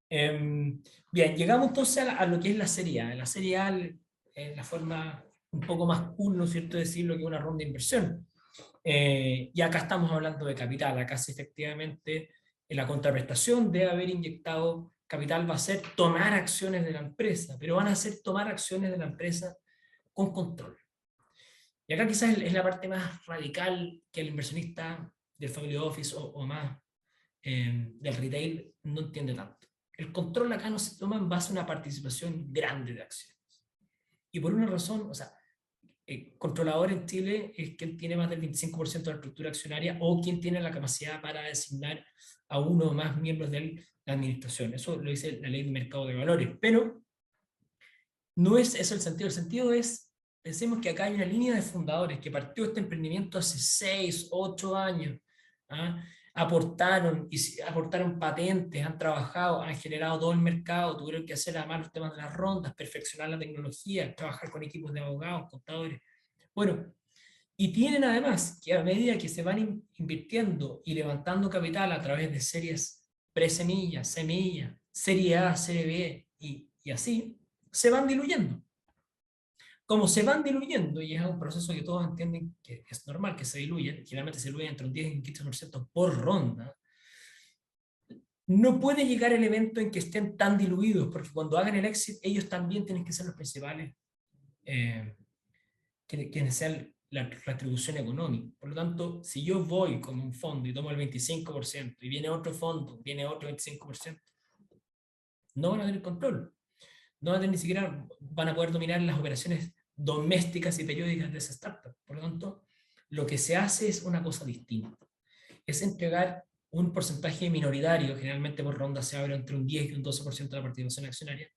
Bien, llegamos entonces a lo que es la Serie A. La Serie A es la forma un poco más cool, ¿no es cierto?, de decirlo, que una ronda de inversión. Y acá estamos hablando de capital. Acá sí, efectivamente, la contraprestación de haber inyectado capital va a ser tomar acciones de la empresa, pero van a ser tomar acciones de la empresa con control. Y acá quizás es la parte más radical que el inversionista del family office o más del retail no entiende tanto. El control acá no se toma en base a una participación grande de acciones. Y por una razón, o sea, el controlador en Chile es quien tiene más del 25% de la estructura accionaria o quien tiene la capacidad para designar a uno o más miembros de la administración. Eso lo dice la ley de mercado de valores. Pero no es eso el sentido. El sentido es, pensemos que acá hay una línea de fundadores que partió este emprendimiento hace 6, 8 años. ¿Ah? Aportaron patentes, han trabajado, han generado todo el mercado, tuvieron que hacer además los temas de las rondas, perfeccionar la tecnología, trabajar con equipos de abogados, contadores. Bueno, y tienen además que a medida que se van invirtiendo y levantando capital a través de series pre-semilla, semilla, serie A, serie B y así, se van diluyendo. Como se van diluyendo, y es un proceso que todos entienden que es normal que se diluyen, generalmente se diluyen entre un 10 y un 15% por ronda, no puede llegar el evento en que estén tan diluidos, porque cuando hagan el exit, ellos también tienen que ser los principales, quienes sean la retribución económica. Por lo tanto, si yo voy con un fondo y tomo el 25% y viene otro fondo, viene otro 25%, no van a tener control. No van a tener ni siquiera, van a poder dominar las operaciones domésticas y periódicas de esa startup. Por lo tanto, lo que se hace es una cosa distinta. Es entregar un porcentaje minoritario, generalmente por ronda se abre entre un 10 y un 12% de la participación accionaria,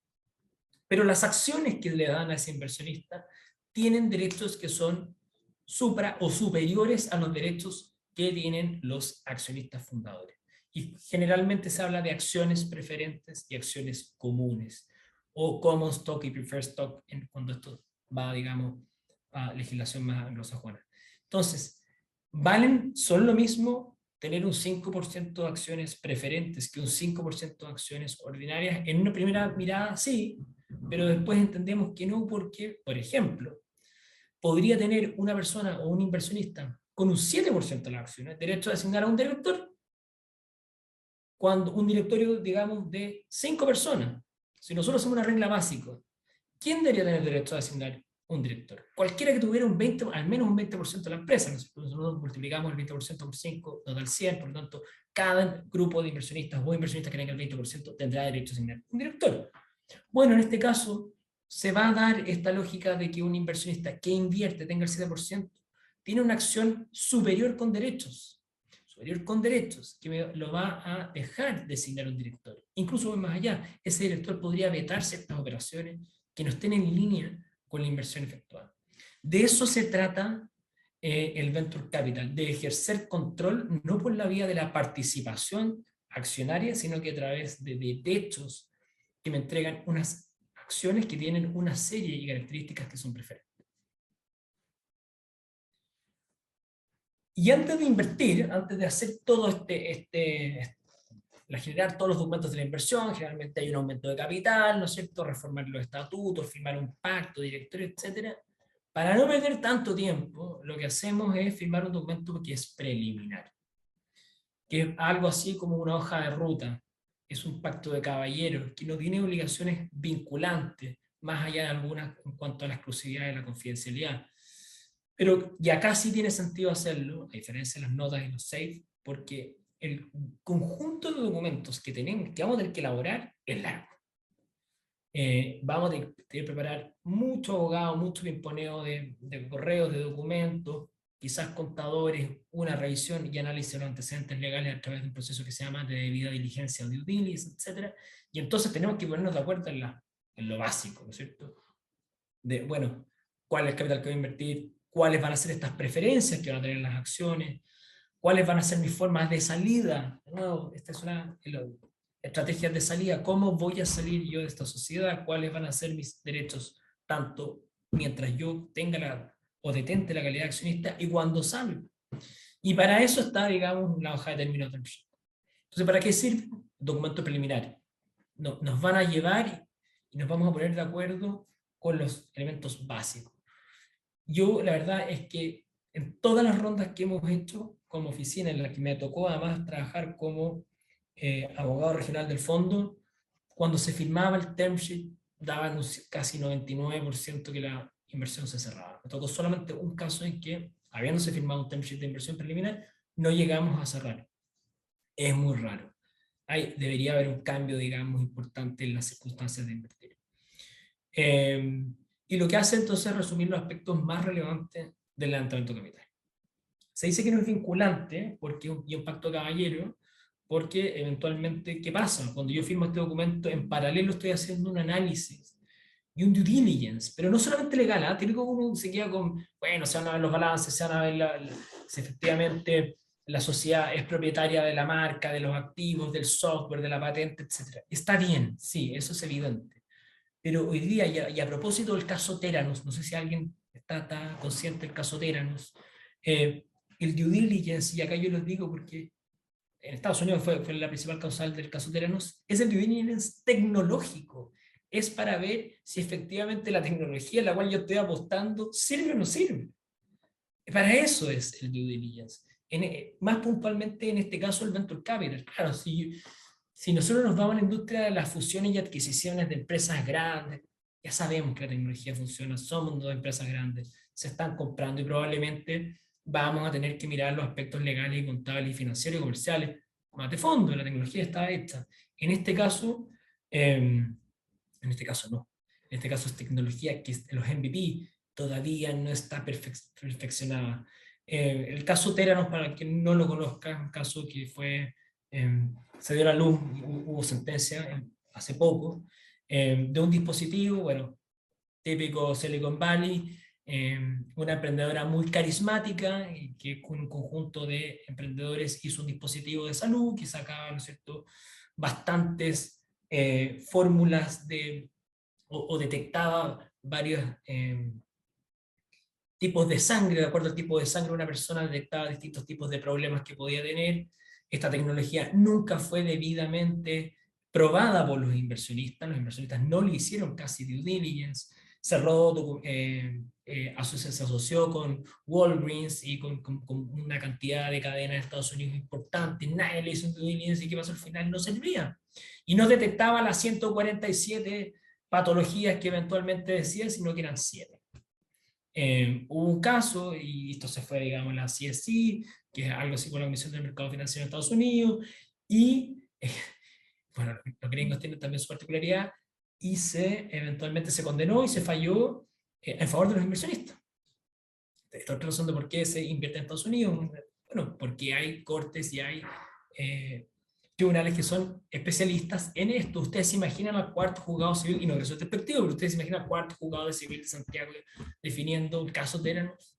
pero las acciones que le dan a ese inversionista tienen derechos que son supra o superiores a los derechos que tienen los accionistas fundadores. Y generalmente se habla de acciones preferentes y acciones comunes, o common stock y preferred stock, cuando esto va, digamos, a legislación más anglosajona. Entonces, son lo mismo tener un 5% de acciones preferentes que un 5% de acciones ordinarias. En una primera mirada, sí, pero después entendemos que no, porque, por ejemplo, podría tener una persona o un inversionista con un 7% de las acciones derecho a designar a un director, cuando un directorio, digamos, de 5 personas. Si nosotros hacemos una regla básica, ¿quién debería tener derecho a designar un director? Cualquiera que tuviera un 20, al menos un 20% de la empresa. Nosotros multiplicamos el 20% por 5, nos da el 100, por lo tanto, cada grupo de inversionistas o inversionistas que tenga el 20% tendrá derecho a asignar un director. Bueno, en este caso, se va a dar esta lógica de que un inversionista que invierte, tenga el 7%, tiene una acción superior con derechos, que lo va a dejar designar un director. Incluso más allá, ese director podría vetar ciertas operaciones que no estén en línea con la inversión efectuada. De eso se trata el Venture Capital, de ejercer control no por la vía de la participación accionaria, sino que a través de derechos que me entregan unas acciones que tienen una serie de características que son preferentes. Y antes de invertir, antes de hacer todo generar todos los documentos de la inversión, generalmente hay un aumento de capital, ¿no es cierto?, reformar los estatutos, firmar un pacto, directorio, etcétera. Para no perder tanto tiempo, lo que hacemos es firmar un documento que es preliminar, que es algo así como una hoja de ruta, es un pacto de caballeros, que no tiene obligaciones vinculantes, más allá de algunas en cuanto a la exclusividad y la confidencialidad. Pero y acá sí tiene sentido hacerlo, a diferencia de las notas y los safe, porque el conjunto de documentos que vamos a tener que elaborar es largo. Vamos a tener que preparar mucho abogado, mucho pimponeo de correos, de documentos, quizás contadores, una revisión y análisis de los antecedentes legales a través de un proceso que se llama de debida diligencia o due diligence, etc. Y entonces tenemos que ponernos de acuerdo en lo básico, ¿no es cierto? De, bueno, cuál es el capital que voy a invertir, cuáles van a ser estas preferencias que van a tener las acciones, cuáles van a ser mis formas de salida. De nuevo, esta es una estrategia de salida, cómo voy a salir yo de esta sociedad, cuáles van a ser mis derechos, tanto mientras yo tenga o detente la calidad de accionista y cuando salga. Y para eso está, digamos, la hoja de términos del proyecto. Entonces, ¿para qué sirve? Documento preliminar. nos van a llevar y nos vamos a poner de acuerdo con los elementos básicos. Yo, la verdad es que en todas las rondas que hemos hecho como oficina, en las que me tocó además trabajar como abogado regional del fondo, cuando se firmaba el term sheet, daban casi 99% que la inversión se cerraba. Me tocó solamente un caso en que, habiéndose firmado un term sheet de inversión preliminar, no llegamos a cerrar. Es muy raro. Debería haber un cambio, digamos, importante en las circunstancias de invertir. Y lo que hace entonces es resumir los aspectos más relevantes del levantamiento de capital. Se dice que no es vinculante porque y un pacto caballero, porque eventualmente, ¿qué pasa? Cuando yo firmo este documento, en paralelo estoy haciendo un análisis y un due diligence, pero no solamente legal, ¿eh? Típico uno se queda con, bueno, se van a ver los balances, se van a ver si efectivamente la sociedad es propietaria de la marca, de los activos, del software, de la patente, etc. Está bien, sí, eso es evidente. Pero hoy día, y a propósito del caso Teranos, no sé si alguien está consciente del caso Teranos, eh, el due diligence, y acá yo les digo porque en Estados Unidos fue la principal causal del caso Teranos, es el due diligence tecnológico. Es para ver si efectivamente la tecnología en la cual yo estoy apostando sirve o no sirve. Para eso es el due diligence. Más puntualmente en este caso el venture capital. Claro, si nosotros nos vamos a la industria de las fusiones y adquisiciones de empresas grandes, ya sabemos que la tecnología funciona, somos dos empresas grandes, se están comprando y probablemente vamos a tener que mirar los aspectos legales y contables y financieros y comerciales más de fondo, la tecnología está hecha. En este caso, en este caso no, en este caso es tecnología que los MVP todavía no está perfeccionada. El caso Teranos, para quien no lo conozca, un caso que fue se dio a la luz, hubo sentencia hace poco, de un dispositivo, bueno, típico Silicon Valley, una emprendedora muy carismática, que con un conjunto de emprendedores hizo un dispositivo de salud que sacaba, ¿no es cierto?, bastantes fórmulas o detectaba varios tipos de sangre, de acuerdo al tipo de sangre, una persona detectaba distintos tipos de problemas que podía tener. Esta tecnología nunca fue debidamente probada por los inversionistas no le hicieron casi due diligence, cerró, se asoció con Walgreens y con una cantidad de cadenas de Estados Unidos importante, nadie le hizo due diligence y qué pasó al final, no servía. Y no detectaba las 147 patologías que eventualmente decía, sino que eran 7. Hubo un caso, y esto se fue, digamos, la CSC, que es algo así como la Comisión del Mercado Financiero de Estados Unidos, y, bueno, los gringos tienen también su particularidad, y eventualmente se condenó y se falló en favor de los inversionistas. Esta otra razón de por qué se invierte en Estados Unidos, bueno, porque hay cortes y hay tribunales que son especialistas en esto. Ustedes se imaginan al cuarto juzgado civil, y no que eso es despectivo, pero ustedes se imaginan al cuarto juzgado de civil de Santiago definiendo el caso Teranos.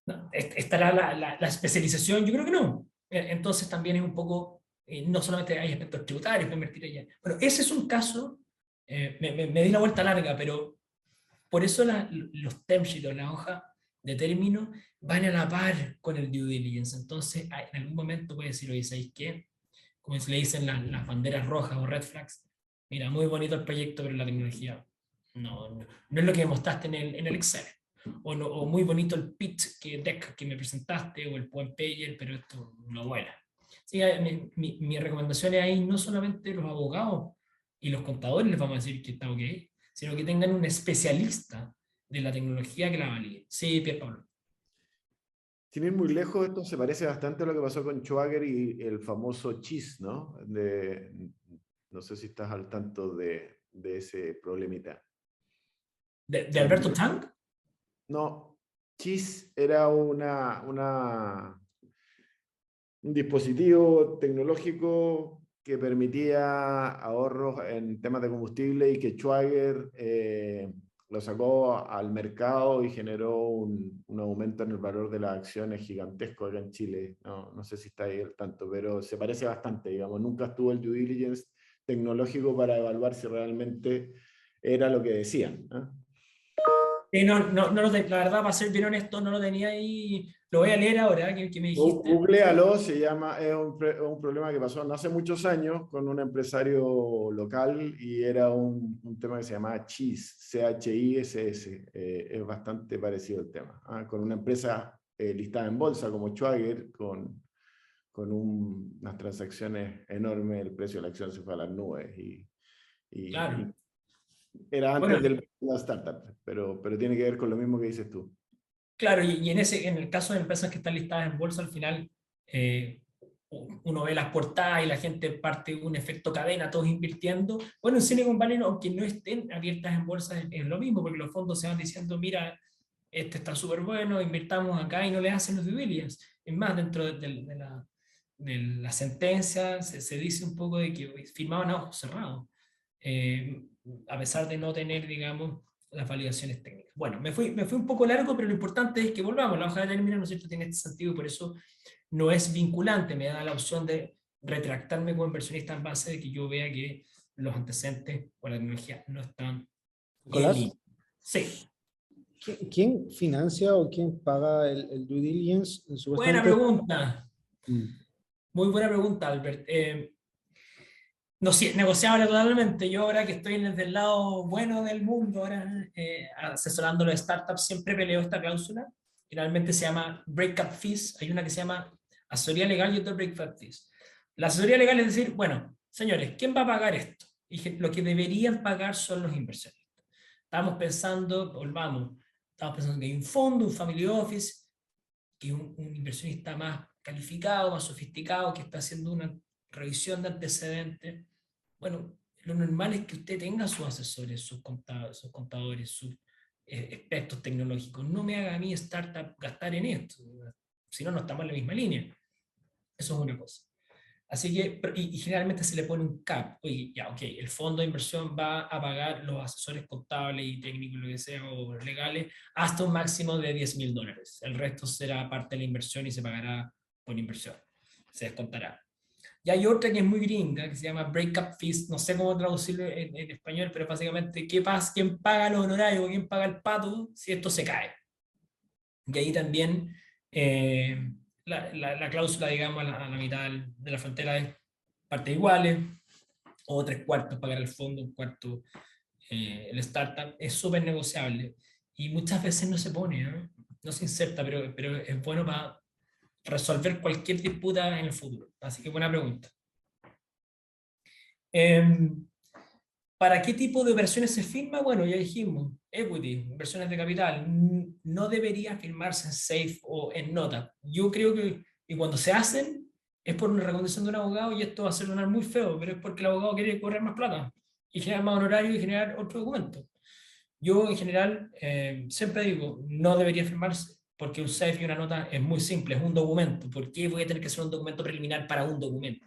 No, ¿estará la especialización? Yo creo que no. Entonces también es un poco, no solamente hay aspectos tributarios para invertir allá. Bueno, ese es un caso, me di la vuelta larga, pero por eso los term sheets o la hoja de término van a la par con el due diligence. Entonces, en algún momento puede decir, oye, ¿sabéis qué? Como se le dicen las banderas rojas o red flags. Mira, muy bonito el proyecto, pero la tecnología no es lo que mostraste en el Excel. O muy bonito el pitch deck que me presentaste, o el one pager, pero esto no vuela. Sí, mi recomendación es ahí no solamente los abogados y los contadores les vamos a decir que está ok, sino que tengan un especialista de la tecnología que la valide. Sí, Pierre Pablo. Sin ir muy lejos, esto se parece bastante a lo que pasó con Schwager y el famoso Cheese, ¿no? No sé si estás al tanto de ese problemita. ¿De Alberto Tang? No, Cheese era un dispositivo tecnológico que permitía ahorros en temas de combustible y que Schwager lo sacó al mercado y generó un aumento en el valor de las acciones gigantesco acá en Chile. No sé si está ahí al tanto, pero se parece bastante, digamos. Nunca estuvo el due diligence tecnológico para evaluar si realmente era lo que decían, ¿eh? La verdad, para ser bien honesto, no lo tenía ahí. Lo voy a leer ahora, que me dijiste. Googlealo, se llama, es un problema que pasó no hace muchos años con un empresario local y era un tema que se llamaba CHISS, CHISS. Es bastante parecido el tema. Con una empresa listada en bolsa como Schwager, con unas transacciones enormes, el precio de la acción se fue a las nubes y Claro. era Bueno, antes de la startup, pero tiene que ver con lo mismo que dices tú. claro, y en el caso de empresas que están listadas en bolsa, al final eh, uno ve las portadas y la gente parte de un efecto cadena, todos invirtiendo. Bueno, en Silicon Valley, aunque no estén abiertas en bolsa, es lo mismo, porque los fondos se van diciendo, mira, este está súper bueno, invirtamos acá y no le hacen los due diligence. Es más, dentro de la sentencia se dice un poco de que firmaban a ojos cerrados, eh, a pesar de no tener, digamos, las validaciones técnicas. Bueno, me fui un poco largo, pero lo importante es que volvamos. La hoja de término, ¿no es cierto?, tiene este sentido y por eso no es vinculante. Me da la opción de retractarme como inversionista en base de que yo vea que los antecedentes o la tecnología no están en Nicolás, línea. Sí, ¿quién financia o quién paga el due diligence? buena Supuestamente. pregunta. Mm. Muy buena pregunta, Albert. No, sí, es negociable totalmente. Yo ahora que estoy desde el lado bueno del mundo, ahora asesorando a los startups, siempre peleo esta cláusula. Generalmente se llama breakup fees. Hay una que se llama asesoría legal y otra breakup fees. La asesoría legal es decir, bueno, señores, ¿quién va a pagar esto? Y lo que deberían pagar son los inversionistas. Estamos pensando, volvamos, estamos pensando que hay un fondo, un family office, que un inversionista más calificado, más sofisticado, que está haciendo una revisión de antecedentes. Bueno, lo normal es que usted tenga sus asesores, sus contadores, sus expertos tecnológicos. No me haga a mí startup gastar en esto, si no, no estamos en la misma línea. Eso es una cosa. Así que, y generalmente se le pone un cap. Oye, ya, ok, el fondo de inversión va a pagar los asesores contables y técnicos, lo que sea, o legales, hasta un máximo de $10,000. El resto será parte de la inversión y se pagará por inversión. Se descontará. Y hay otra que es muy gringa, que se llama breakup fees. No sé cómo traducirlo en español, pero básicamente, ¿qué pasa? ¿Quién paga los honorarios? ¿Quién paga el pato si esto se cae? Y ahí también la cláusula, digamos, a la mitad de la frontera es partes iguales, o tres cuartos pagar el fondo, un cuarto el startup, es súper negociable. Y muchas veces no se pone, ¿eh? No se inserta, pero es bueno para resolver cualquier disputa en el futuro. Así que buena pregunta. ¿Para qué tipo de operaciones se firma? Bueno, ya dijimos, equity, inversiones de capital. No debería firmarse en SAFE o en nota. Yo creo que y cuando se hacen es por una recomendación de un abogado y esto va a sonar muy feo, pero es porque el abogado quiere cobrar más plata y generar más honorario y generar otro documento. Yo en general siempre digo, no debería firmarse porque un SAFE y una nota es muy simple, es un documento. ¿Por qué voy a tener que hacer un documento preliminar para un documento?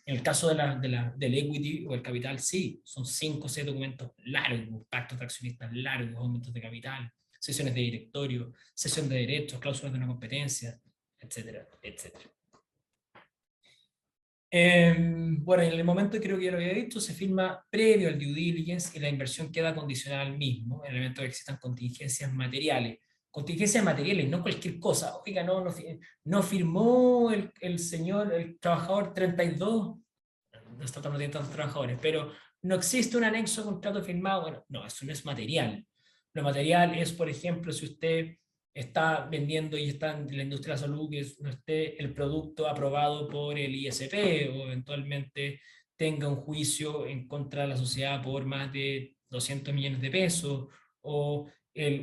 En el caso del equity o el capital, sí, son 5 o 6 documentos largos, pactos de accionistas largos, aumentos de capital, sesiones de directorio, sesión de derechos, cláusulas de una competencia, etcétera, etcétera. Bueno, en el momento, creo que ya lo había dicho, se firma previo al due diligence y la inversión queda condicionada al mismo, en el evento de que existan contingencias materiales. Contingencias materiales, no cualquier cosa. Oiga, no firmó el señor, el trabajador 32, no está no tiene tantos trabajadores, pero no existe un anexo de contrato firmado. Bueno, no, eso no es material. Lo material es, por ejemplo, si usted está vendiendo y está en la industria de la salud, que no esté el producto aprobado por el ISP o eventualmente tenga un juicio en contra de la sociedad por más de 200 millones de pesos o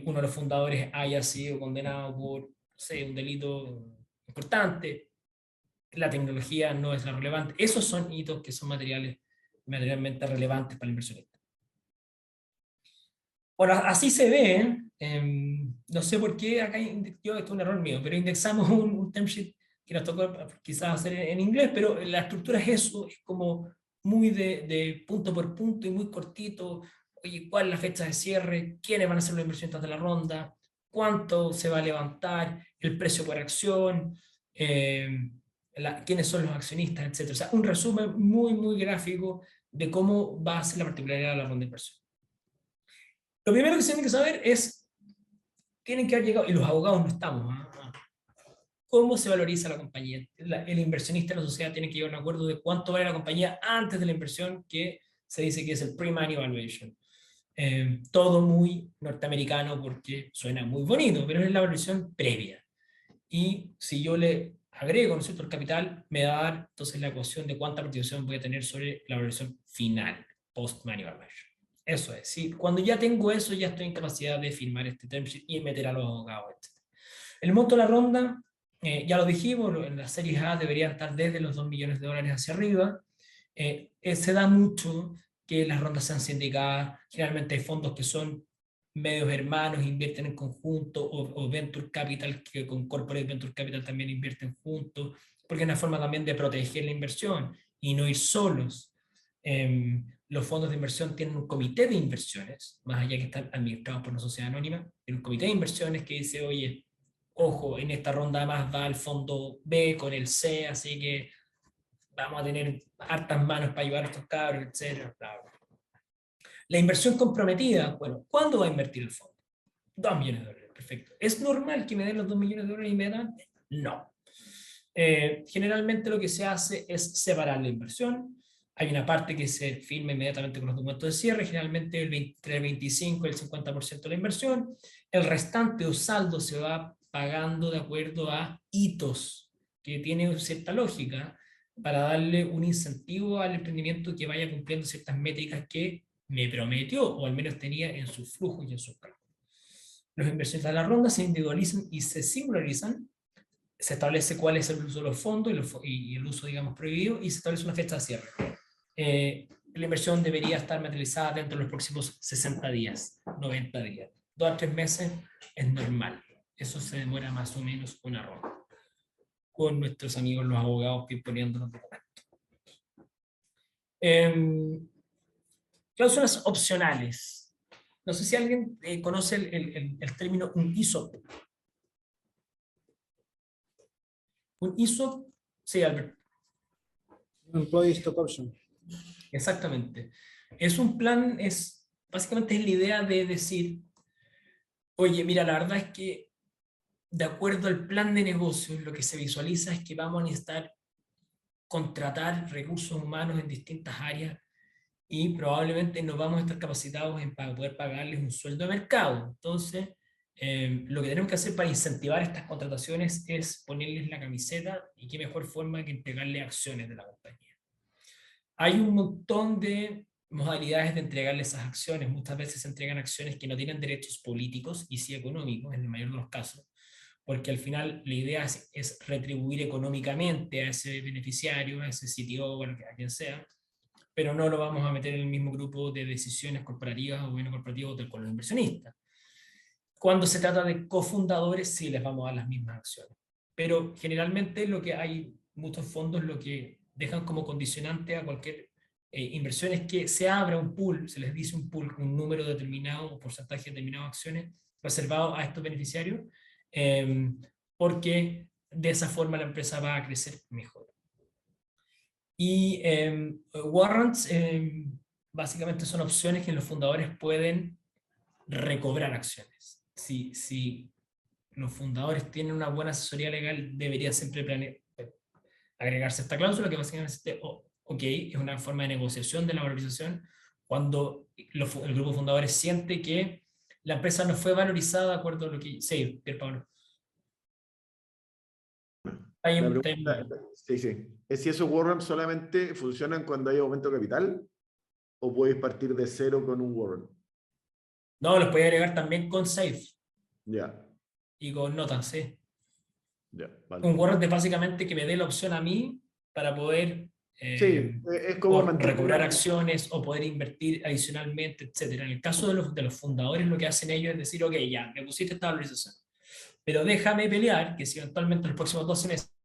uno de los fundadores haya sido condenado por, no sé, un delito importante, la tecnología no es la relevante. Esos son hitos que son materialmente relevantes para el inversionista. Bueno, así se ve. No sé por qué acá, esto es un error mío, pero indexamos un term sheet que nos tocó quizás hacer en inglés, pero la estructura es eso, es como muy de punto por punto y muy cortito. Oye, ¿cuál es la fecha de cierre? ¿Quiénes van a ser los inversionistas de la ronda? ¿Cuánto se va a levantar? ¿El precio por acción? ¿Quiénes son los accionistas? Etcétera. O sea, un resumen muy, muy gráfico de cómo va a ser la particularidad de la ronda de inversión. Lo primero que se tiene que saber es tienen que haber llegado, y los abogados no estamos, ¿cómo se valoriza la compañía? El inversionista de la sociedad tiene que llegar a un acuerdo de cuánto vale la compañía antes de la inversión, que se dice que es el pre-money valuation. Todo muy norteamericano porque suena muy bonito, pero es la valoración previa. Y si yo le agrego, ¿no es cierto?, el capital, me va a dar entonces la ecuación de cuánta participación voy a tener sobre la valoración final, post-money valuation. Eso es, ¿sí? Cuando ya tengo eso, ya estoy en capacidad de firmar este term sheet y meter a los abogados, etc. El monto de la ronda, ya lo dijimos, en las series A deberían estar desde los $2 millones hacia arriba. Se da mucho que las rondas sean sindicadas, generalmente hay fondos que son medios hermanos, invierten en conjunto, o Venture Capital, que con Corporate Venture Capital también invierten juntos, porque es una forma también de proteger la inversión y no ir solos. Los fondos de inversión tienen un comité de inversiones, más allá que están administrados por una sociedad anónima, tienen un comité de inversiones que dice, oye, ojo, en esta ronda además va el fondo B con el C, así que vamos a tener hartas manos para ayudar a estos cabros, etc. La inversión comprometida, bueno, ¿cuándo va a invertir el fondo? $2 millones, perfecto. ¿Es normal que me den los $2 millones inmediatamente? No. Generalmente lo que se hace es separar la inversión. Hay una parte que se firma inmediatamente con los documentos de cierre, generalmente entre el 25 y el 50% de la inversión. El restante o saldo se va pagando de acuerdo a hitos, que tiene cierta lógica, para darle un incentivo al emprendimiento que vaya cumpliendo ciertas métricas que me prometió, o al menos tenía en sus flujos y en sus cálculos. Los inversionistas de la ronda se individualizan y se singularizan, se establece cuál es el uso de los fondos y el uso, digamos, prohibido, y se establece una fecha de cierre. La inversión debería estar materializada dentro de los próximos 60 días, 90 días. 2 a 3 meses es normal. Eso se demora más o menos una ronda. Con nuestros amigos los abogados poniendo los documentos. Cláusulas opcionales. No sé si alguien conoce el término un ESOP. Un ESOP, sí, Albert. Employee Stock Option. Exactamente. Es un plan, básicamente es la idea de decir, oye, mira, la verdad es que de acuerdo al plan de negocios, lo que se visualiza es que vamos a necesitar contratar recursos humanos en distintas áreas y probablemente no vamos a estar capacitados para poder pagarles un sueldo de mercado. Entonces, lo que tenemos que hacer para incentivar estas contrataciones es ponerles la camiseta, y qué mejor forma que entregarle acciones de la compañía. Hay un montón de modalidades de entregarle esas acciones. Muchas veces se entregan acciones que no tienen derechos políticos y sí económicos, en el mayor de los casos, porque al final la idea es retribuir económicamente a ese beneficiario, a ese CTO, a quien sea, pero no lo vamos a meter en el mismo grupo de decisiones corporativas o gobierno corporativo con los inversionistas. Cuando se trata de cofundadores, sí les vamos a dar las mismas acciones. Pero generalmente lo que hay, muchos fondos lo que dejan como condicionante a cualquier inversión es que se abra un pool, se les dice un pool, un número determinado o porcentaje determinado de acciones reservado a estos beneficiarios, porque de esa forma la empresa va a crecer mejor. Y warrants básicamente son opciones que los fundadores pueden recobrar acciones. Si los fundadores tienen una buena asesoría legal, debería siempre agregarse esta cláusula, que básicamente es una forma de negociación de la valorización cuando el grupo de fundadores siente que la empresa no fue valorizada de acuerdo a lo que... Sí, Pierre Pablo. Sí. ¿Es si esos warrants solamente funcionan cuando hay aumento de capital o puedes partir de cero con un warrant? No, los puedes agregar también con SAFE. Ya. Y con notas, sí. Ya, vale. Un warrant es básicamente que me dé la opción a mí para poder sí, es como recobrar acciones o poder invertir adicionalmente, etc. En el caso de los fundadores, lo que hacen ellos es decir, ok, ya, me pusiste esta valorización, pero déjame pelear que si eventualmente en los próximos 12 meses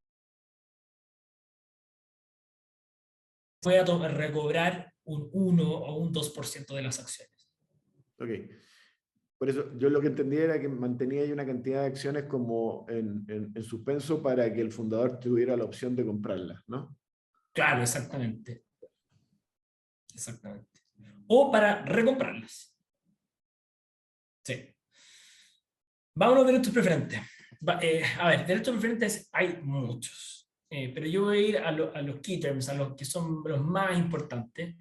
voy a recobrar un 1 o un 2% de las acciones. Ok. Por eso yo lo que entendía era que mantenía ahí una cantidad de acciones como en suspenso para que el fundador tuviera la opción de comprarlas, ¿no? Claro, exactamente. Exactamente. O para recomprarlas. Sí. Vámonos a derechos preferentes. A ver, derechos preferentes hay muchos, pero yo voy a ir a los key terms, a los que son los más importantes,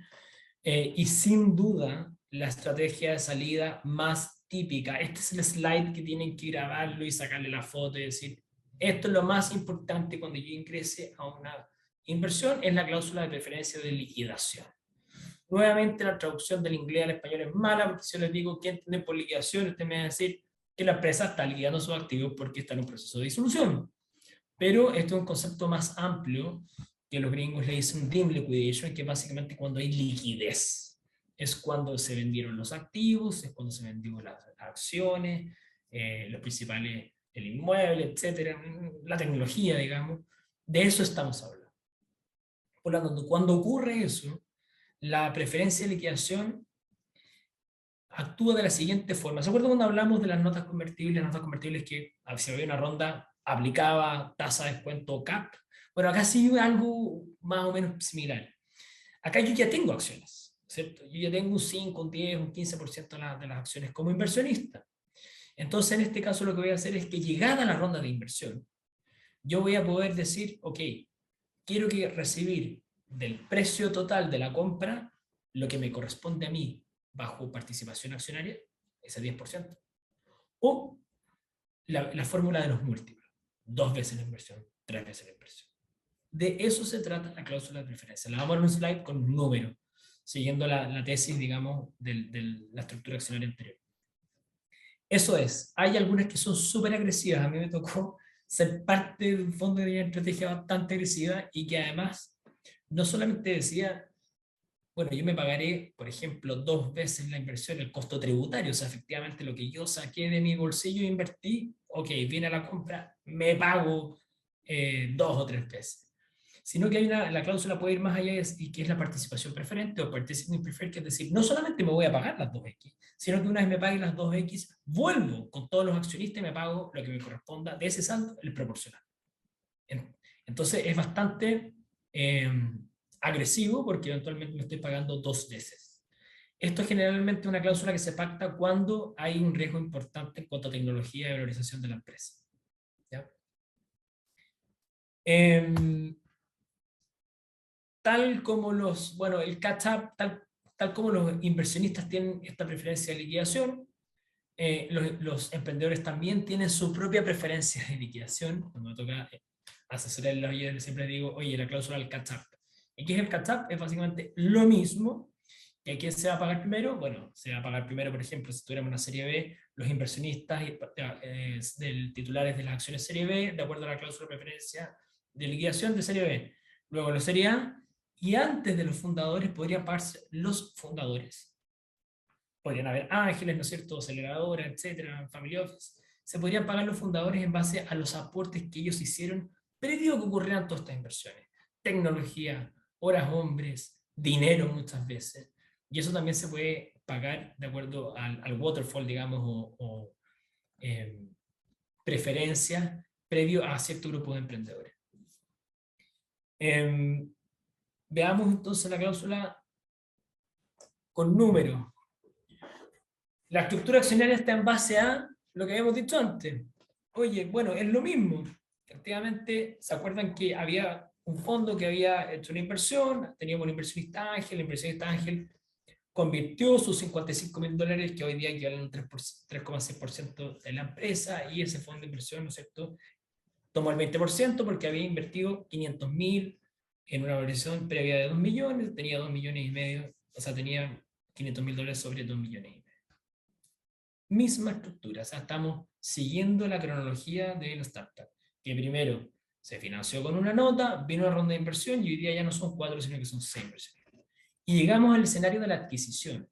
y sin duda la estrategia de salida más típica. Este es el slide que tienen que grabarlo y sacarle la foto y decir, esto es lo más importante cuando yo ingrese a una inversión, es la cláusula de preferencia de liquidación. Nuevamente la traducción del inglés al español es mala, porque si yo les digo qué entienden por liquidación, usted me va a decir que la empresa está liquidando sus activos porque está en un proceso de disolución. Pero esto es un concepto más amplio que los gringos le dicen dim liquidation, que es básicamente cuando hay liquidez. Es cuando se vendieron los activos, es cuando se vendieron las acciones, los principales, el inmueble, etcétera, la tecnología, digamos. De eso estamos hablando. Por lo tanto, cuando ocurre eso, la preferencia de liquidación actúa de la siguiente forma. ¿Se acuerdan cuando hablamos de las notas convertibles? Las notas convertibles que si había una ronda aplicaba tasa de descuento CAP. Bueno, acá sí algo más o menos similar. Acá yo ya tengo acciones, ¿cierto? Yo ya tengo un 5, un 10, un 15% de las acciones como inversionista. Entonces, en este caso lo que voy a hacer es que llegada a la ronda de inversión, yo voy a poder decir, ok, quiero que recibir del precio total de la compra lo que me corresponde a mí bajo participación accionaria, ese 10%, o la fórmula de los múltiplos, 2 veces la inversión, 3 veces la inversión. De eso se trata la cláusula de preferencia. La vamos a ver en un slide con un número, siguiendo la tesis, digamos, de la estructura accionaria anterior. Eso es, hay algunas que son súper agresivas. A mí me tocó ser parte de un fondo de estrategia bastante agresiva y que además no solamente decía, bueno, yo me pagaré, por ejemplo, 2 veces la inversión, el costo tributario, o sea, efectivamente lo que yo saqué de mi bolsillo e invertí, ok, viene a la compra, me pago 2 o 3 veces. Sino que la cláusula puede ir más allá y que es la participación preferente o participating preferred, que es decir, no solamente me voy a pagar las 2X, sino que una vez me pague las 2X, vuelvo con todos los accionistas y me pago lo que me corresponda de ese saldo, el proporcional. Entonces es bastante agresivo porque eventualmente me estoy pagando 2 veces. Esto es generalmente una cláusula que se pacta cuando hay un riesgo importante en cuanto a tecnología y valorización de la empresa. ¿Ya? Tal como el catch-up, tal como los inversionistas tienen esta preferencia de liquidación, los emprendedores también tienen su propia preferencia de liquidación. Cuando me toca asesorarlos, yo siempre digo, oye, la cláusula del catch-up. ¿Y qué es el catch-up? Es básicamente lo mismo. ¿Y a quién se va a pagar primero? Bueno, se va a pagar primero, por ejemplo, si tuviéramos una serie B, los inversionistas del titulares de las acciones serie B, de acuerdo a la cláusula de preferencia de liquidación de serie B. Luego los serie A, y antes de los fundadores podrían pagarse los fundadores. Podrían haber ángeles, ¿no es cierto?, aceleradoras, etcétera, family office. Se podrían pagar los fundadores en base a los aportes que ellos hicieron previo a que ocurrieran todas estas inversiones. Tecnología, horas hombres, dinero muchas veces. Y eso también se puede pagar de acuerdo al waterfall, digamos, o preferencia previo a cierto grupo de emprendedores. Veamos entonces la cláusula con números. La estructura accionaria está en base a lo que habíamos dicho antes. Oye, bueno, es lo mismo. Efectivamente, ¿se acuerdan que había un fondo que había hecho una inversión? Teníamos un inversionista ángel, el inversionista ángel convirtió sus $55.000, que hoy día equivalen a un 3,6% de la empresa, y ese fondo de inversión, ¿no es cierto?, tomó el 20% porque había invertido 500.000 en una valoración previa de 2 millones, tenía 2,5 millones, o sea, tenía $500.000 sobre 2,5 millones. Misma estructura, o sea, estamos siguiendo la cronología de la startup, que primero se financió con una nota, vino una ronda de inversión y hoy día ya no son 4, sino que son 6 inversiones. Y llegamos al escenario de la adquisición.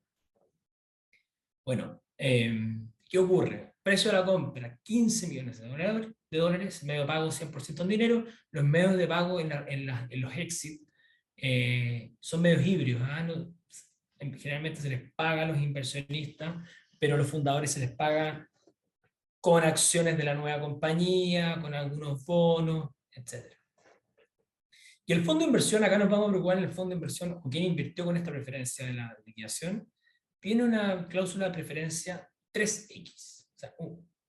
Bueno, ¿qué ocurre? Precio de la compra, $15 millones de dólares, medio de pago 100% en dinero. Los medios de pago en los exit son medios híbridos. ¿Ah? Generalmente se les paga a los inversionistas, pero a los fundadores se les paga con acciones de la nueva compañía, con algunos bonos, etc. Y el fondo de inversión, acá nos vamos a preocupar en el fondo de inversión, o quién invirtió con esta preferencia de la liquidación, tiene una cláusula de preferencia 3X. O sea,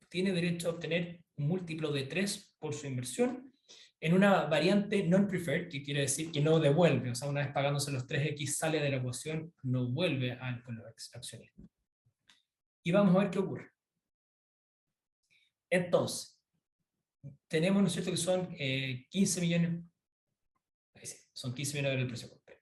tiene derecho a obtener un múltiplo de 3 por su inversión en una variante non-preferred, que quiere decir que no devuelve, o sea, una vez pagándose los 3x sale de la ecuación, no vuelve con los accionistas. Y vamos a ver qué ocurre. Entonces, tenemos, ¿no es cierto?, que son 15 millones, ahí sí, son 15 millones del precio completo.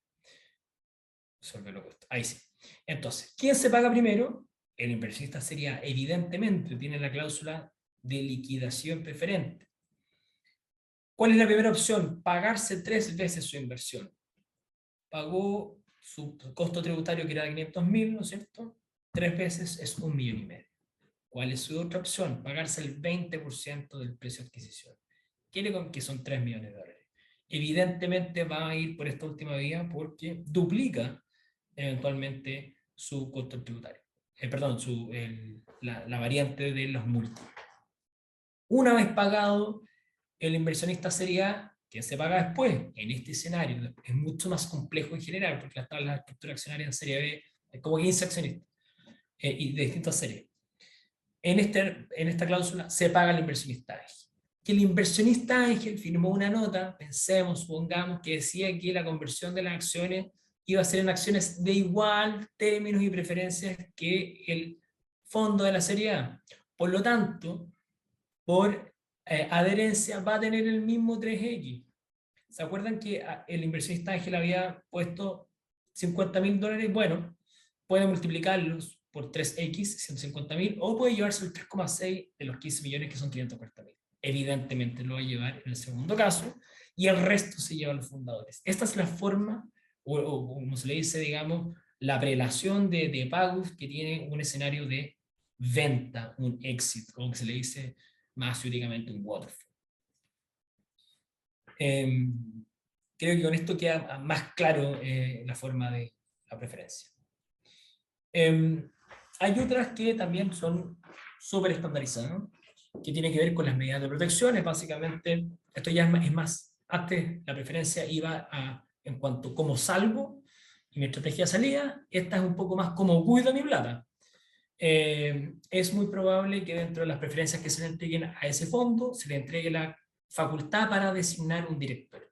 Ahí sí. Entonces, ¿quién se paga primero? El inversionista sería, evidentemente, tiene la cláusula de liquidación preferente. ¿Cuál es la primera opción? Pagarse 3 veces su inversión. Pagó su costo tributario, que era de 500.000, ¿no es cierto? 3 veces es 1,5 millones. ¿Cuál es su otra opción? Pagarse el 20% del precio de adquisición. Quiere con que son 3 millones de dólares. Evidentemente va a ir por esta última vía porque duplica eventualmente su costo tributario. Perdón, la variante de los múltiplos. Una vez pagado, el inversionista sería quien se paga después. En este escenario es mucho más complejo en general, porque la estructura accionaria en serie B es como 15 accionistas y de distintas series. En esta cláusula se paga el inversionista ángel. Que el inversionista ángel firmó una nota, supongamos que decía que la conversión de las acciones iba a ser en acciones de igual términos y preferencias que el fondo de la serie A. Por lo tanto, por adherencia va a tener el mismo 3X. ¿Se acuerdan que el inversionista ángel había puesto $50.000? Bueno, puede multiplicarlos por 3X, 150.000, o puede llevarse el 3,6 de los 15 millones, que son 540.000. Evidentemente lo va a llevar en el segundo caso, y el resto se lleva a los fundadores. Esta es la forma, o como se le dice, digamos, la prelación de pagos que tiene un escenario de venta, un exit, como se le dice más teóricamente un waterfall. Creo que con esto queda más claro la forma de la preferencia. Hay otras que también son súper estandarizadas, ¿no? Que tienen que ver con las medidas de protección. Básicamente, esto ya es más, antes la preferencia iba en cuanto como salvo y mi estrategia salida, esta es un poco más como cuido mi plata. Es muy probable que dentro de las preferencias que se le entreguen a ese fondo se le entregue la facultad para designar un director,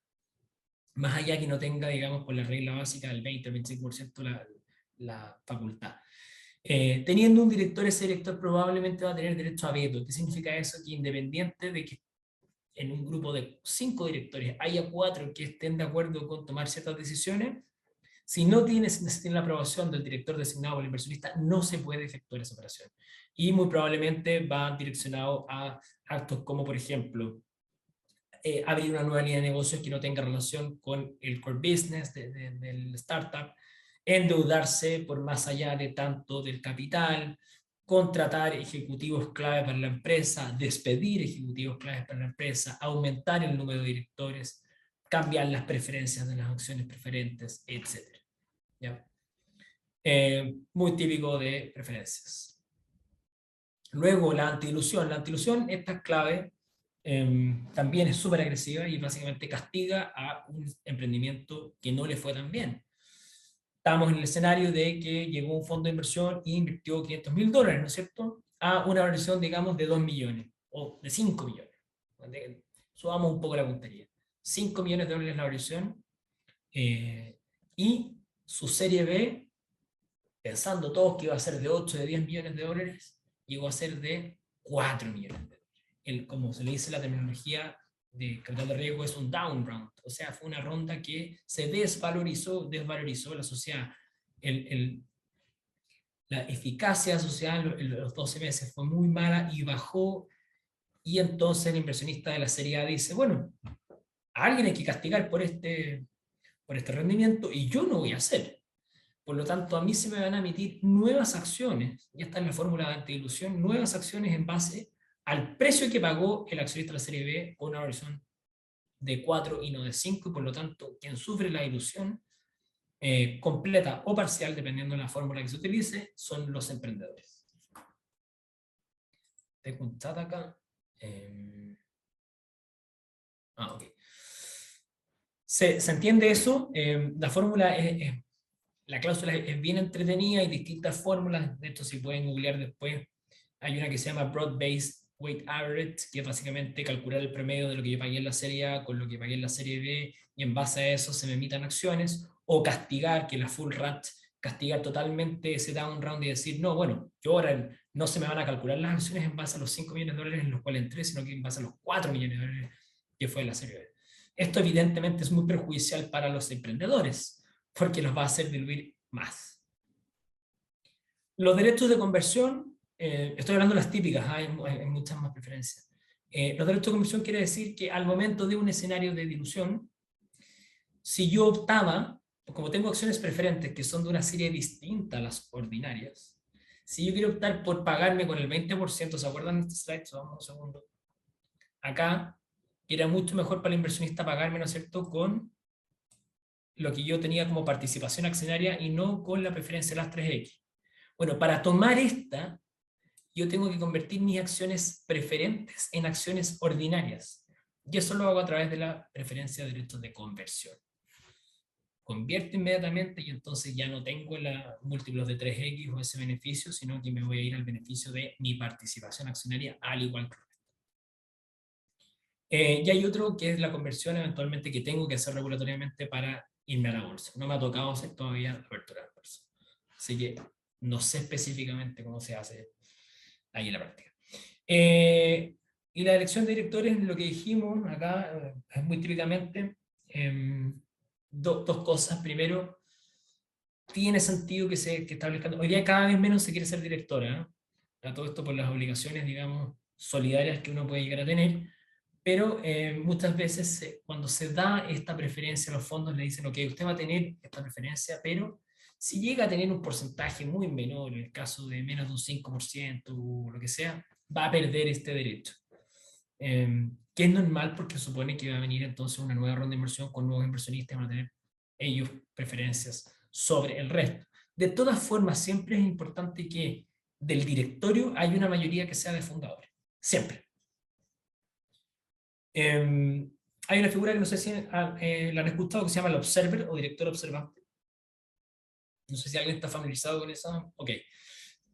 más allá que no tenga, digamos, por la regla básica del 20 o 25% la facultad. Teniendo un director, ese director probablemente va a tener derecho a veto. ¿Qué significa eso? Que independiente de que en un grupo de 5 directores haya 4 que estén de acuerdo con tomar ciertas decisiones, si no tiene la aprobación del director designado por el inversionista, no se puede efectuar esa operación. Y muy probablemente va direccionado a actos como, por ejemplo, abrir una nueva línea de negocios que no tenga relación con el core business del startup, endeudarse por más allá de tanto del capital, contratar ejecutivos clave para la empresa, despedir ejecutivos claves para la empresa, aumentar el número de directores, cambiar las preferencias de las acciones preferentes, etc. ¿Ya? Muy típico de preferencias. Luego la antidilución. La antidilución, esta es clave, también es súper agresiva y básicamente castiga a un emprendimiento que no le fue tan bien. Estamos en el escenario de que llegó un fondo de inversión e invirtió $500.000, ¿no es cierto?, a una versión, digamos, de 2 millones o de 5 millones. Subamos un poco la puntería. 5 millones de dólares la versión, y su serie B, pensando todos que iba a ser de 8 de 10 millones de dólares, llegó a ser de 4 millones de dólares. Como se le dice la terminología de capital de riesgo, es un down round, o sea, fue una ronda que se desvalorizó la sociedad. La eficacia social en los 12 meses fue muy mala y bajó, y entonces el inversionista de la serie A dice, bueno, a alguien hay que castigar por este rendimiento y yo no voy a hacer. Por lo tanto, a mí se me van a emitir nuevas acciones, ya está en la fórmula de antidilución, nuevas acciones en base al precio que pagó el accionista de la serie B con una versión de 4 y no de 5, y por lo tanto, quien sufre la dilución completa o parcial, dependiendo de la fórmula que se utilice, son los emprendedores. Tengo un chat acá. Ok. ¿Se entiende eso? La fórmula la cláusula es bien entretenida, hay distintas fórmulas, de esto si pueden googlear después. Hay una que se llama Broad-Based weight average, que es básicamente calcular el promedio de lo que yo pagué en la serie A con lo que pagué en la serie B, y en base a eso se me emitan acciones, o castigar, que la full rat, castigar totalmente ese down round y decir, no, bueno, yo ahora no se me van a calcular las acciones en base a los 5 millones de dólares en los cuales entré, sino que en base a los 4 millones de dólares que fue la serie B. Esto evidentemente es muy perjudicial para los emprendedores, porque los va a hacer diluir más. Los derechos de conversión, estoy hablando de las típicas, hay muchas más preferencias. Los derechos de conversión quiere decir que al momento de un escenario de dilución, si yo optaba, como tengo acciones preferentes que son de una serie distinta a las ordinarias, si yo quiero optar por pagarme con el 20%, ¿se acuerdan de este slide? Vamos un segundo. Acá, era mucho mejor para el inversionista pagarme, ¿no es cierto?, con lo que yo tenía como participación accionaria y no con la preferencia de las 3X. Bueno, para tomar esta, yo tengo que convertir mis acciones preferentes en acciones ordinarias. Y eso lo hago a través de la preferencia de derechos de conversión. Convierto inmediatamente y entonces ya no tengo múltiplos de 3X o ese beneficio, sino que me voy a ir al beneficio de mi participación accionaria al igual que el resto. Y hay otro que es la conversión eventualmente que tengo que hacer regulatoriamente para irme a la bolsa. No me ha tocado hacer todavía la apertura de la bolsa. Así que no sé específicamente cómo se hace ahí en la práctica. Y la elección de directores, lo que dijimos acá, es muy típicamente dos cosas. Primero, tiene sentido que se establezcan. Hoy día cada vez menos se quiere ser directora, ¿eh? Todo esto por las obligaciones, digamos, solidarias que uno puede llegar a tener. Pero muchas veces cuando se da esta preferencia a los fondos le dicen, ok, usted va a tener esta preferencia, pero si llega a tener un porcentaje muy menor, en el caso de menos de un 5% o lo que sea, va a perder este derecho. Que es normal porque supone que va a venir entonces una nueva ronda de inversión con nuevos inversionistas y van a tener ellos preferencias sobre el resto. De todas formas, siempre es importante que del directorio hay una mayoría que sea de fundadores. Siempre. Hay una figura que no sé si la han escuchado que se llama el observer o director observante. No sé si alguien está familiarizado con esa. Ok.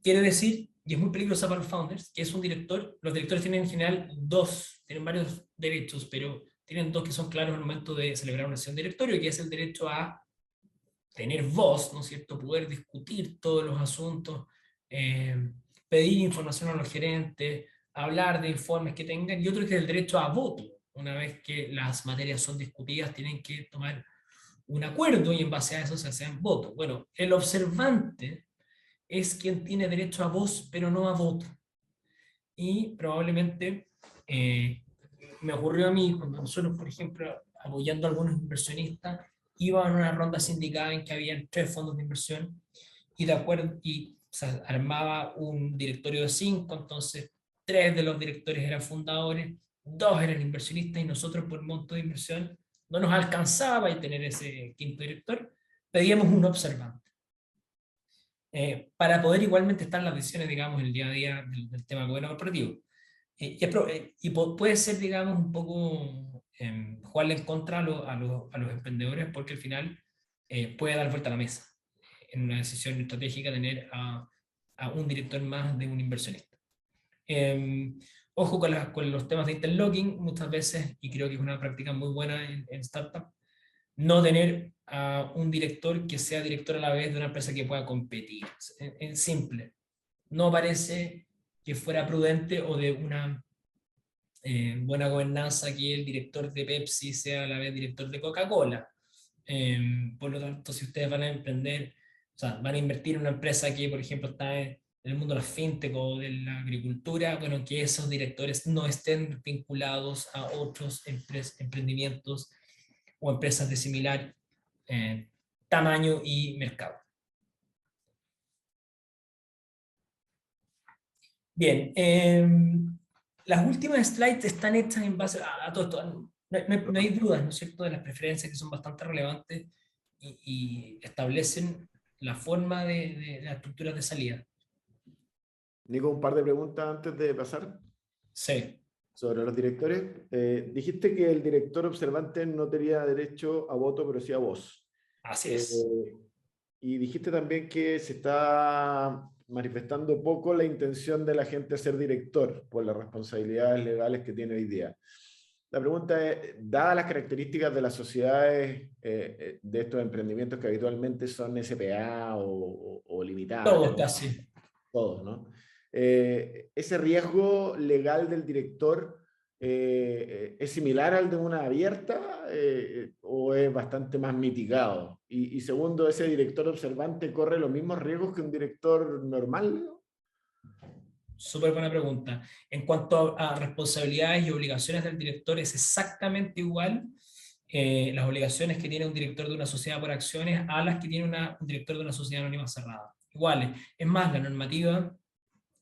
Quiere decir, y es muy peligrosa para los founders, que es un director. Los directores tienen en general tienen varios derechos, pero tienen dos que son claros al momento de celebrar una sesión de directorio, que es el derecho a tener voz, ¿no es cierto? Poder discutir todos los asuntos, pedir información a los gerentes, hablar de informes que tengan, y otro que es el derecho a voto. Una vez que las materias son discutidas, tienen que tomar un acuerdo y en base a eso se hacen votos. Bueno, el observante es quien tiene derecho a voz, pero no a voto. Y probablemente me ocurrió a mí, cuando nosotros, por ejemplo, apoyando a algunos inversionistas, iba a una ronda sindicada en que habían 3 fondos de inversión y de acuerdo, o sea, armaba un directorio de 5, entonces 3 de los directores eran fundadores, 2 eran inversionistas y nosotros por monto de inversión no nos alcanzaba y tener ese quinto director, pedíamos un observante. Para poder igualmente estar en las decisiones, digamos, en el día a día del tema del gobierno corporativo. Y puede ser, digamos, un poco jugarle en contra a los emprendedores porque al final puede dar vuelta a la mesa en una decisión estratégica tener a un director más de un inversionista. Ojo con los temas de interlocking, muchas veces, y creo que es una práctica muy buena en startup, no tener a un director que sea director a la vez de una empresa que pueda competir. En simple. No parece que fuera prudente o de una buena gobernanza que el director de Pepsi sea a la vez director de Coca-Cola. Por lo tanto, si ustedes van a emprender, o sea, van a invertir en una empresa que, por ejemplo, está en el mundo de la fintech o de la agricultura, bueno, que esos directores no estén vinculados a otros emprendimientos o empresas de similar tamaño y mercado. Bien, las últimas slides están hechas en base a todo esto. No hay dudas, ¿no es cierto?, de las preferencias que son bastante relevantes y establecen la forma de las estructuras de salida. Nico, un par de preguntas antes de pasar. Sí. Sobre los directores. Dijiste que el director observante no tenía derecho a voto, pero sí a voz. Así es. Y dijiste también que se está manifestando poco la intención de la gente de ser director por las responsabilidades legales que tiene hoy día. La pregunta es, dadas las características de las sociedades de estos emprendimientos que habitualmente son SPA o limitadas, Todos ¿no? casi. Todos, ¿no? ¿Ese riesgo legal del director es similar al de una abierta o es bastante más mitigado? Y segundo, ¿ese director observante corre los mismos riesgos que un director normal? Súper buena pregunta. En cuanto a responsabilidades y obligaciones del director, es exactamente igual las obligaciones que tiene un director de una sociedad por acciones a las que tiene un director de una sociedad anónima cerrada. Iguales. Es más, la normativa,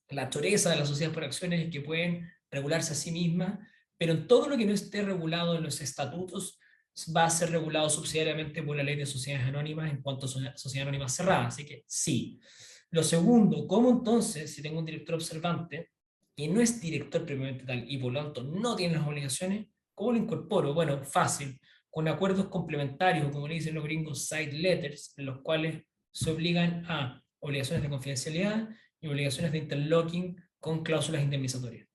la choreza de las sociedades por acciones es que pueden regularse a sí mismas, pero en todo lo que no esté regulado en los estatutos va a ser regulado subsidiariamente por la ley de sociedades anónimas en cuanto a sociedad anónima cerrada. Así que sí. Lo segundo, ¿cómo entonces, si tengo un director observante que no es director propiamente tal y por lo tanto no tiene las obligaciones, cómo lo incorporo? Bueno, fácil, con acuerdos complementarios, como le dicen los gringos, side letters, en los cuales se obligan a obligaciones de confidencialidad y obligaciones de interlocking con cláusulas indemnizatorias.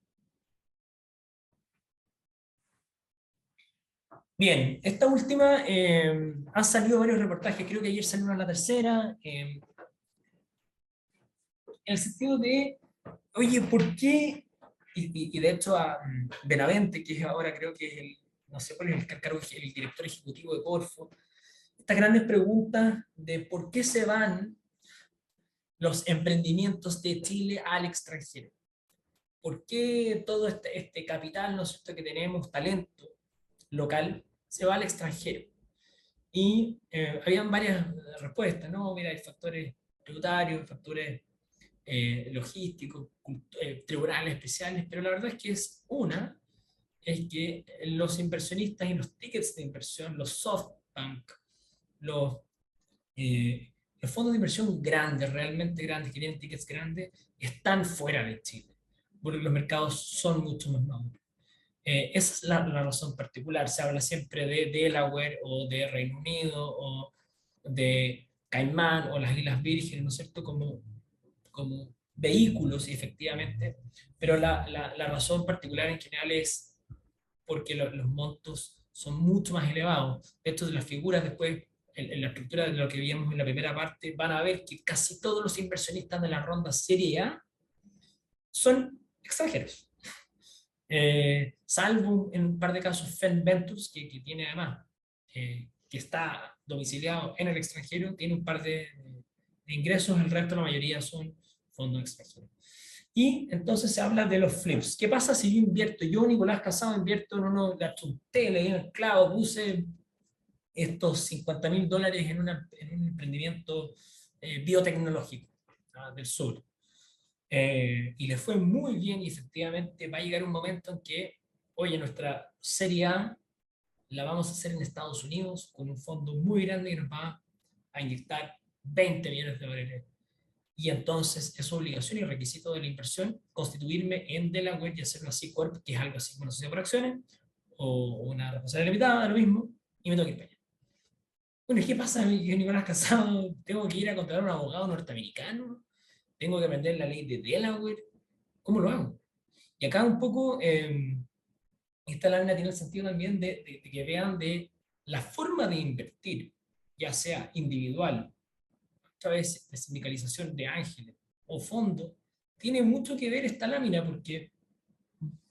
Bien, esta última, han salido varios reportajes, creo que ayer salió una la tercera, en el sentido de, oye, ¿por qué? Y de hecho a Benavente, que es ahora creo que es el, no sé cuál es el cargo, el director ejecutivo de Corfo, estas grandes preguntas de por qué se van los emprendimientos de Chile al extranjero. ¿Por qué todo este capital, ¿no es cierto?, que tenemos, talento local, se va al extranjero? Y habían varias respuestas, ¿no? Mira, hay factores tributarios, factores logísticos, tribunales especiales, pero la verdad es que es que los inversionistas y los tickets de inversión, los SoftBank, los, los fondos de inversión grandes, realmente grandes, que tienen tickets grandes, están fuera de Chile, porque los mercados son mucho más maduros. Esa es la razón particular. Se habla siempre de Delaware o de Reino Unido o de Caimán o las Islas Vírgenes, ¿no es cierto?, como vehículos, efectivamente, pero la razón particular en general es porque los montos son mucho más elevados. De hecho, de las figuras después, en la estructura de lo que vimos en la primera parte, van a ver que casi todos los inversionistas de la ronda Serie A son extranjeros. Salvo en un par de casos Fend Ventures, que tiene además, que está domiciliado en el extranjero, tiene un par de ingresos, el resto, la mayoría son fondos extranjeros. Y entonces se habla de los flips. ¿Qué pasa si yo invierto? Yo, Nicolás Casado, invierto en uno, la chunté, le di en el clavo, puse estos $50.000 en un emprendimiento biotecnológico del sur. Y le fue muy bien y efectivamente va a llegar un momento en que, oye, nuestra Serie A la vamos a hacer en Estados Unidos con un fondo muy grande que nos va a inyectar $20 millones. Y entonces es obligación y requisito de la inversión constituirme en Delaware y hacer una C Corp, que es algo así como una sociedad por acciones, o una responsabilidad limitada, lo mismo, y me tengo que ir para allá. Bueno, ¿qué pasa? Yo, Nicolás Casado, tengo que ir a contratar a un abogado norteamericano, tengo que aprender la ley de Delaware, ¿cómo lo hago? Y acá un poco, esta lámina tiene el sentido también de que vean de la forma de invertir, ya sea individual, a través de sindicalización de ángeles o fondo, tiene mucho que ver esta lámina porque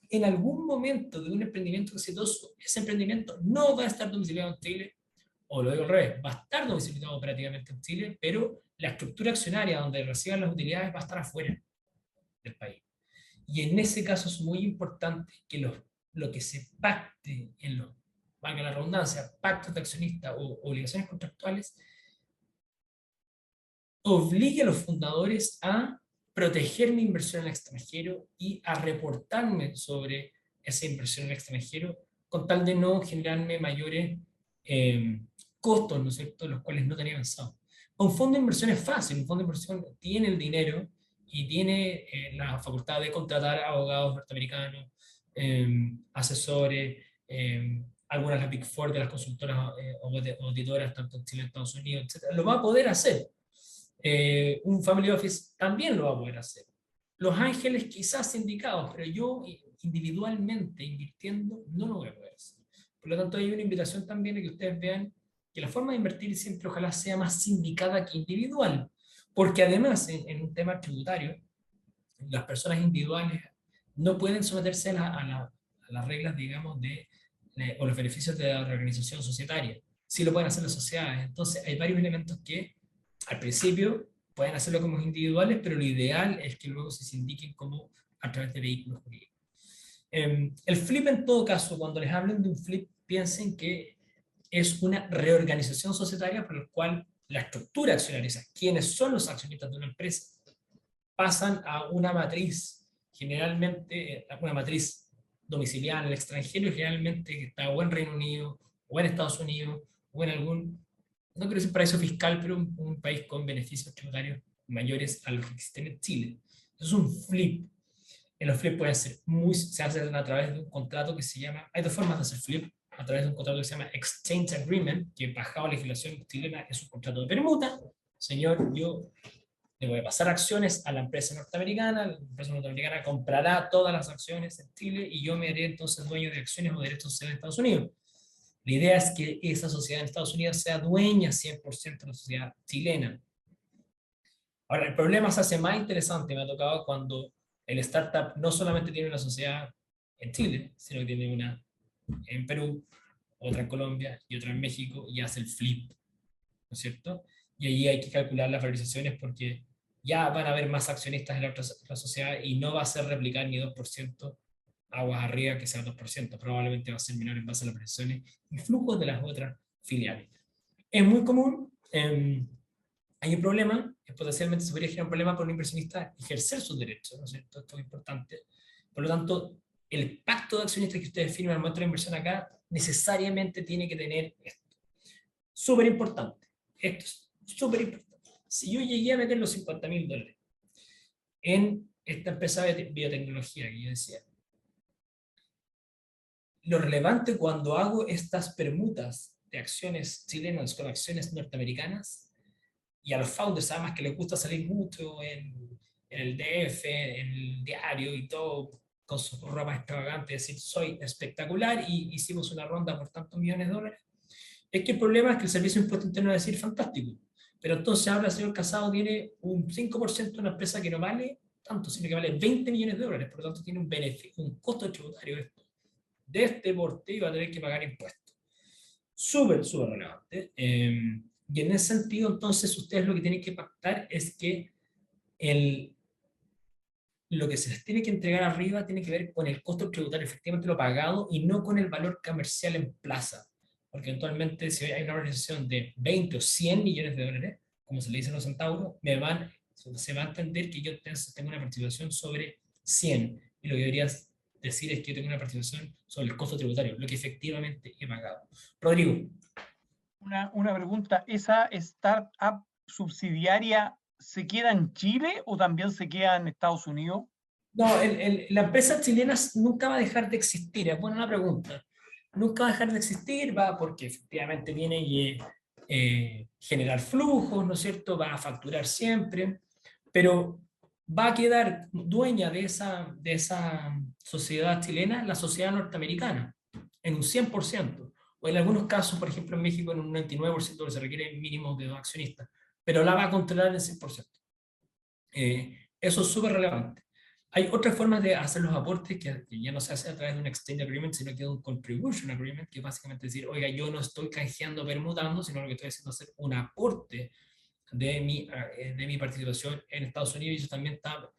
en algún momento de un emprendimiento exitoso, ese emprendimiento no va a estar domiciliado en Chile, o lo digo al revés, va a estar domiciliado operativamente en Chile, pero la estructura accionaria donde reciban las utilidades va a estar afuera del país. Y en ese caso es muy importante que lo que se pacte en los, valga la redundancia, pactos de accionistas o obligaciones contractuales, obligue a los fundadores a proteger mi inversión en el extranjero y a reportarme sobre esa inversión en el extranjero con tal de no generarme mayores costos, ¿no es cierto?, los cuales no tenía pensado. Un fondo de inversión es fácil, un fondo de inversión tiene el dinero y tiene la facultad de contratar abogados norteamericanos, asesores, algunas de las Big Four de las consultoras o auditoras, tanto en Chile como en Estados Unidos, etc. Lo va a poder hacer, Un family office también lo va a poder hacer. Los ángeles quizás indicados, pero yo individualmente invirtiendo no lo voy a poder hacer. Por lo tanto, hay una invitación también a que ustedes vean que la forma de invertir siempre ojalá sea más sindicada que individual, porque además en un tema tributario, las personas individuales no pueden someterse a las reglas, digamos, o los beneficios de la organización societaria. Sí lo pueden hacer las sociedades. Entonces, hay varios elementos que al principio pueden hacerlo como individuales, pero lo ideal es que luego se sindiquen como a través de vehículos jurídicos. El flip, en todo caso, cuando les hablen de un flip, piensen que es una reorganización societaria por la cual la estructura accionaria, quienes son los accionistas de una empresa, pasan a una matriz, generalmente una matriz domiciliada en el extranjero, y generalmente que está o en Reino Unido, o en Estados Unidos, o en algún, no quiero decir paraíso fiscal, pero un país con beneficios tributarios mayores a los que existen en Chile. Eso es un flip. En los flips pueden ser se hacen a través de un contrato que se llama, hay dos formas de hacer flip, a través de un contrato que se llama Exchange Agreement, que bajado la legislación chilena es un contrato de permuta. Señor, yo le voy a pasar acciones a la empresa norteamericana comprará todas las acciones en Chile y yo me haré entonces dueño de acciones o derechos sociales en Estados Unidos. La idea es que esa sociedad en Estados Unidos sea dueña 100% de la sociedad chilena. Ahora, el problema se hace más interesante, me ha tocado cuando el startup no solamente tiene una sociedad en Chile, sino que tiene una en Perú, otra en Colombia y otra en México, y hace el flip, ¿no es cierto? Y allí hay que calcular las valorizaciones porque ya van a haber más accionistas en la sociedad y no va a ser replicar ni 2% aguas arriba que sea 2%, probablemente va a ser menor en base a las valorizaciones y flujos de las otras filiales. Es muy común, hay un problema, potencialmente se podría generar un problema para un inversionista ejercer sus derechos, ¿no es cierto? Esto es importante. Por lo tanto, el pacto de accionistas que ustedes firman al momento de la inversión acá necesariamente tiene que tener esto. Súper importante. Esto es súper importante. Si yo llegué a meter los $50.000 en esta empresa de biotecnología que yo decía, lo relevante cuando hago estas permutas de acciones chilenas con acciones norteamericanas, y a los founders además que les gusta salir mucho en el DF, en el diario y todo, con su ropa extravagante, decir soy espectacular y hicimos una ronda por tantos millones de dólares, es que el problema es que el Servicio de Impuesto Interno va a decir fantástico, pero entonces ahora el señor Casado tiene un 5% de una empresa que no vale tanto, sino que vale $20 millones, por lo tanto tiene un beneficio, un costo tributario de este porte y va a tener que pagar impuestos. Súper, súper relevante. Y en ese sentido, entonces, ustedes lo que tienen que pactar es que lo que se les tiene que entregar arriba tiene que ver con el costo tributario, efectivamente lo pagado, y no con el valor comercial en plaza. Porque eventualmente, si hay una organización de 20 o 100 millones de dólares, como se le dice a los centauros, se va a entender que yo tengo una participación sobre 100. Y lo que deberías decir es que yo tengo una participación sobre el costo tributario, lo que efectivamente he pagado. Rodrigo. Una pregunta, ¿esa startup subsidiaria se queda en Chile o también se queda en Estados Unidos? No, la empresa chilena nunca va a dejar de existir, es buena la pregunta. Nunca va a dejar de existir, va porque efectivamente viene y generar flujos, ¿no es cierto? Va a facturar siempre, pero va a quedar dueña de esa sociedad chilena la sociedad norteamericana, en un 100%, o en algunos casos, por ejemplo en México, en un 99% que se requiere mínimo de 2 accionistas, pero la va a controlar en el 100%. Eso es súper relevante. Hay otras formas de hacer los aportes que ya no se hace a través de un exchange agreement, sino que de un contribution agreement, que es básicamente decir, oiga, yo no estoy canjeando, permutando, sino lo que estoy haciendo es hacer un aporte de mi participación en Estados Unidos, y eso también está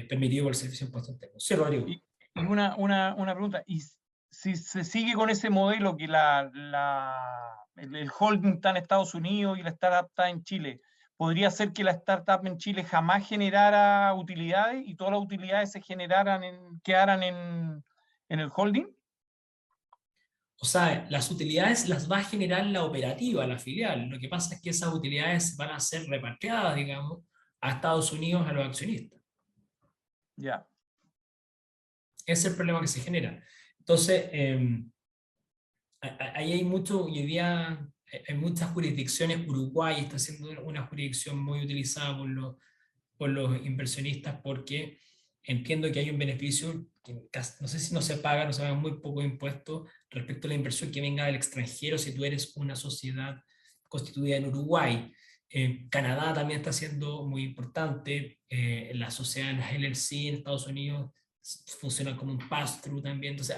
permitido por el Servicio de Impuestos Internos. Sí, Rodrigo. Y una pregunta, ¿y si se sigue con ese modelo que el holding está en Estados Unidos y la startup está en Chile, ¿podría ser que la startup en Chile jamás generara utilidades y todas las utilidades se quedaran en el holding? O sea, las utilidades las va a generar la operativa, la filial. Lo que pasa es que esas utilidades van a ser repatriadas, digamos, a Estados Unidos a los accionistas. Ya. Ese es el problema que se genera. Entonces, ahí hay mucho, hoy día hay muchas jurisdicciones. Uruguay está siendo una jurisdicción muy utilizada por los inversionistas porque entiendo que hay un beneficio, que no sé si no se paga, no se pagan muy poco impuestos respecto a la inversión que venga del extranjero si tú eres una sociedad constituida en Uruguay. Canadá también está siendo muy importante, la sociedad en las LLC en Estados Unidos funciona como un pass-through también, entonces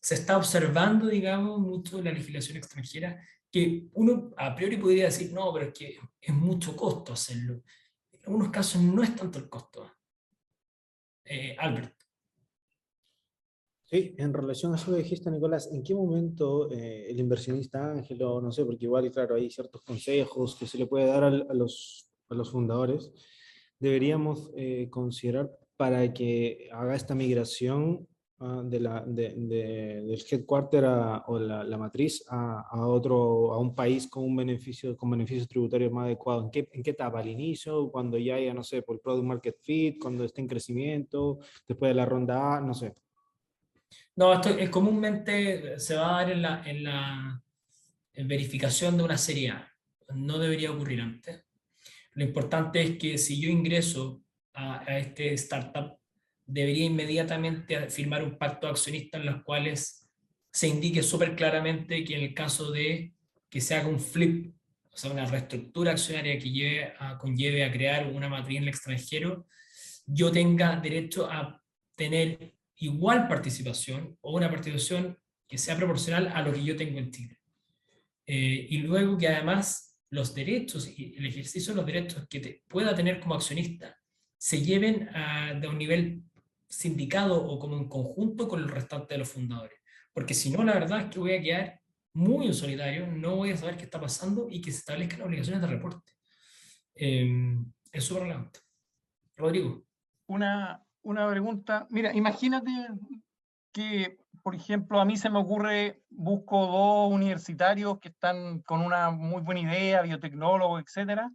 se está observando, digamos, mucho la legislación extranjera, que uno a priori podría decir, no, pero es que es mucho costo hacerlo. En algunos casos no es tanto el costo. Albert. Sí, en relación a eso que dijiste, Nicolás, ¿en qué momento el inversionista ángel, o no sé, porque igual, claro, hay ciertos consejos que se le puede dar a los fundadores, deberíamos considerar para que haga esta migración del headquarter o la matriz a un país con beneficios tributarios más adecuados? ¿En qué etapa? ¿Al inicio? ¿Cuando ya haya, no sé, por el product market fit? ¿Cuando esté en crecimiento? ¿Después de la ronda A? No sé. No, esto comúnmente se va a dar en verificación de una serie A. No debería ocurrir antes. Lo importante es que si yo ingreso a este startup, debería inmediatamente firmar un pacto de accionistas en los cuales se indique súper claramente que en el caso de que se haga un flip, o sea, una reestructura accionaria que conlleve a crear una matriz en el extranjero, yo tenga derecho a tener igual participación o una participación que sea proporcional a lo que yo tengo en Chile. Y luego que además los derechos y el ejercicio de los derechos que pueda tener como accionista se lleven de un nivel sindicado o como en conjunto con el restante de los fundadores. Porque si no, la verdad es que voy a quedar muy en solitario, no voy a saber qué está pasando y que se establezcan obligaciones de reporte. Es súper relevante. Rodrigo. Una pregunta. Mira, imagínate que, por ejemplo, a mí se me ocurre, busco dos universitarios que están con una muy buena idea, biotecnólogos, etcétera,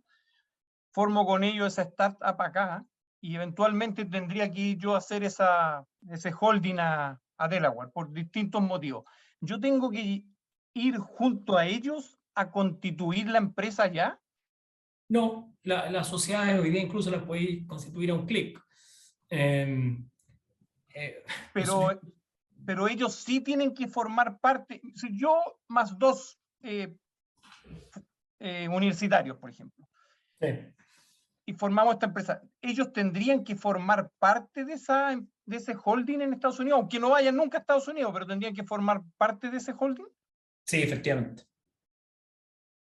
formo con ellos esa startup acá y eventualmente tendría que ir yo a hacer ese holding a Delaware por distintos motivos. Yo tengo que ir junto a ellos a constituir la empresa ya. No, las sociedades hoy día incluso las podéis constituir a un clic. Pero, pero ellos sí tienen que formar parte. Si yo más dos universitarios, por ejemplo, sí. y formamos esta empresa, ellos tendrían que formar parte de ese holding en Estados Unidos, aunque no vayan nunca a Estados Unidos, pero tendrían que formar parte de ese holding. Sí, efectivamente.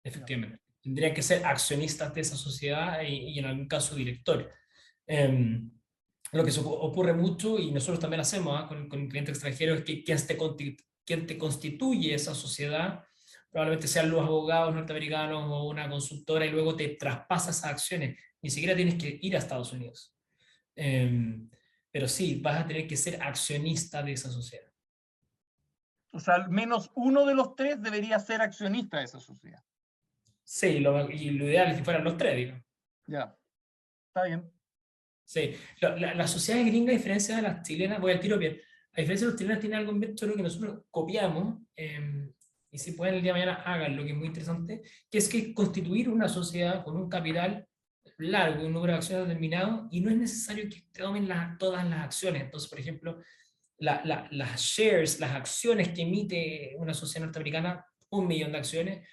Efectivamente. Tendrían que ser accionistas de esa sociedad y en algún caso directores. Lo que ocurre mucho, y nosotros también hacemos con clientes extranjeros, es que quien te constituye esa sociedad probablemente sean los abogados norteamericanos o una consultora y luego te traspasa esas acciones. Ni siquiera tienes que ir a Estados Unidos. Pero sí, vas a tener que ser accionista de esa sociedad. O sea, al menos uno de los tres debería ser accionista de esa sociedad. Sí, y lo ideal es que fueran los tres, digamos. Ya, está bien. Sí, las sociedades gringas, a diferencia de las chilenas, voy al tiro bien, a diferencia de las chilenas, tienen algo en vez que nosotros copiamos, y si pueden el día de mañana hagan lo que es muy interesante, que es que constituir una sociedad con un capital largo, un número de acciones determinado, y no es necesario que tomen todas las acciones. Entonces, por ejemplo, las shares, las acciones que emite una sociedad norteamericana, 1 millón de acciones,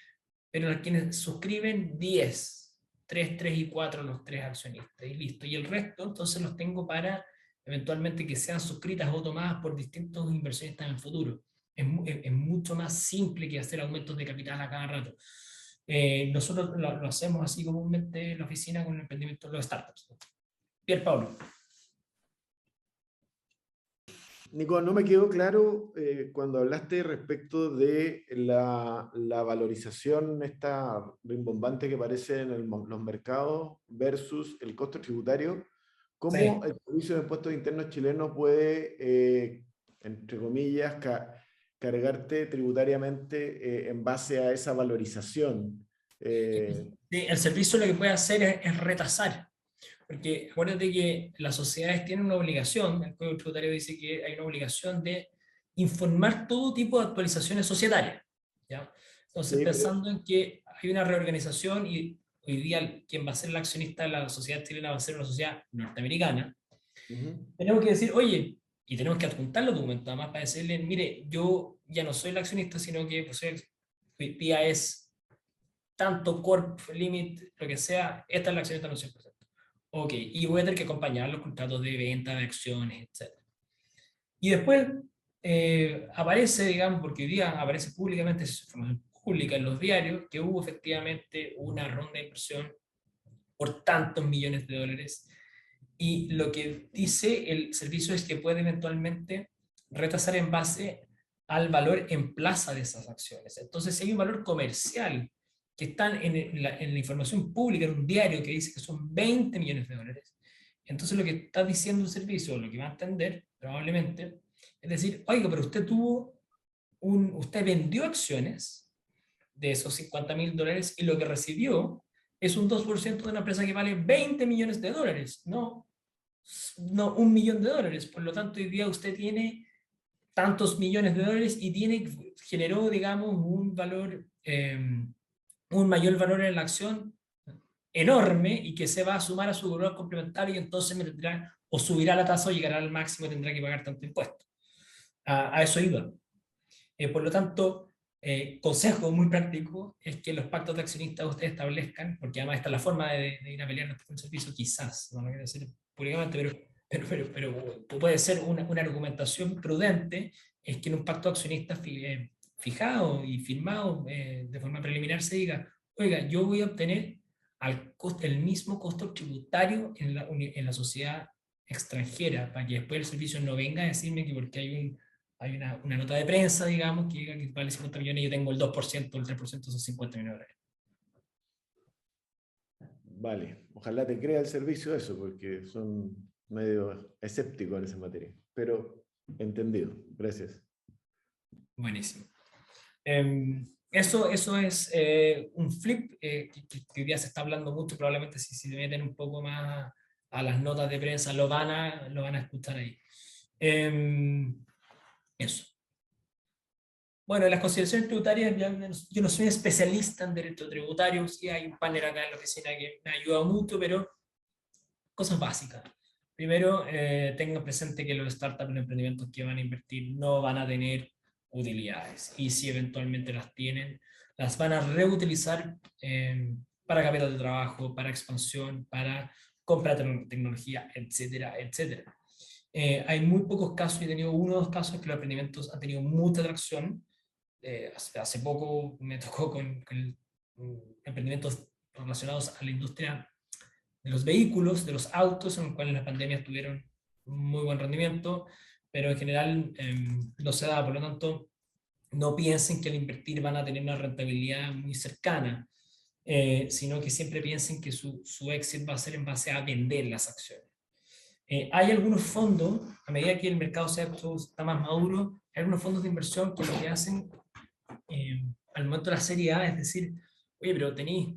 pero las quienes suscriben 10. 3 y 4 los 3 accionistas y listo. Y el resto entonces los tengo para eventualmente que sean suscritas o tomadas por distintos inversionistas en el futuro. Es mucho más simple que hacer aumentos de capital a cada rato. Nosotros lo hacemos así comúnmente en la oficina con el emprendimiento de los startups. Pier Paolo. Nico, no me quedó claro cuando hablaste respecto de la valorización esta rimbombante que aparece en los mercados versus el costo tributario. ¿Cómo Sí. el Servicio de Impuestos Internos chileno puede, entre comillas, cargarte tributariamente en base a esa valorización? Sí, el servicio lo que puede hacer es retasar. Porque acuérdate que las sociedades tienen una obligación, el Código Tributario dice que hay una obligación de informar todo tipo de actualizaciones societarias, ¿ya? Entonces, Sí, pero pensando en que hay una reorganización y hoy día quien va a ser el accionista de la sociedad chilena va a ser una sociedad norteamericana, ujú, tenemos que decir, oye, y tenemos que adjuntar los documentos además para decirle, mire, yo ya no soy el accionista, sino que pues, hoy día es tanto corp, limit, lo que sea, esta es la accionista no 100%. Ok, y voy a tener que acompañar los contratos de venta de acciones, etc. Y después aparece, digamos, porque hoy día aparece públicamente, es información pública en los diarios, que hubo efectivamente una ronda de inversión por tantos millones de dólares. Y lo que dice el servicio es que puede eventualmente retasar en base al valor en plaza de esas acciones. Entonces, si hay un valor comercial que está en la información pública, en un diario que dice que son 20 millones de dólares, entonces lo que está diciendo el servicio, lo que va a entender probablemente, es decir, oiga, pero usted vendió acciones de esos 50.000 dólares y lo que recibió es un 2% de una empresa que vale 20 millones de dólares, no 1 millón de dólares. Por lo tanto, hoy día usted tiene tantos millones de dólares y generó, digamos, un mayor valor en la acción enorme y que se va a sumar a su valor complementario y entonces me tendrá, o subirá la tasa o llegará al máximo y tendrá que pagar tanto impuesto. A eso iba. Por lo tanto, consejo muy práctico es que los pactos de accionistas ustedes establezcan, porque además esta es la forma de ir a pelear después un servicio, quizás, no lo quiero decir públicamente, pero puede ser una argumentación prudente, es que en un pacto de accionistas fijado y firmado de forma preliminar se diga, oiga, yo voy a obtener el mismo costo tributario en la sociedad extranjera, para que después el servicio no venga a decirme que porque hay una nota de prensa, digamos, que diga que vale 50 millones y yo tengo el 2%, el 3% son 50 millones de dólares. vale, ojalá te crea el servicio eso, porque son medio escépticos en esa materia. Pero entendido, gracias. Buenísimo. Eso es un flip que hoy día se está hablando mucho, probablemente si se meten un poco más a las notas de prensa lo van a escuchar ahí. Eso. Bueno, las consideraciones tributarias, yo no soy especialista en derecho tributario, sí hay un panel acá en la oficina que me ha ayudado mucho, pero cosas básicas. Primero, tengan presente que los startups, los emprendimientos que van a invertir no van a tener utilidades y si eventualmente las tienen, las van a reutilizar para capital de trabajo, para expansión, para compra de tecnología, etcétera, etcétera. Hay muy pocos casos, he tenido 1 o 2 casos que los emprendimientos han tenido mucha atracción. Hace poco me tocó con emprendimientos relacionados a la industria de los vehículos, de los autos, en los cuales las pandemias tuvieron muy buen rendimiento, pero en general no se da. Por lo tanto, no piensen que al invertir van a tener una rentabilidad muy cercana, sino que siempre piensen que su éxito va a ser en base a vender las acciones. Hay algunos fondos, a medida que el mercado está más maduro, hay algunos fondos de inversión que lo que hacen al momento de la serie A es decir, oye, pero tenéis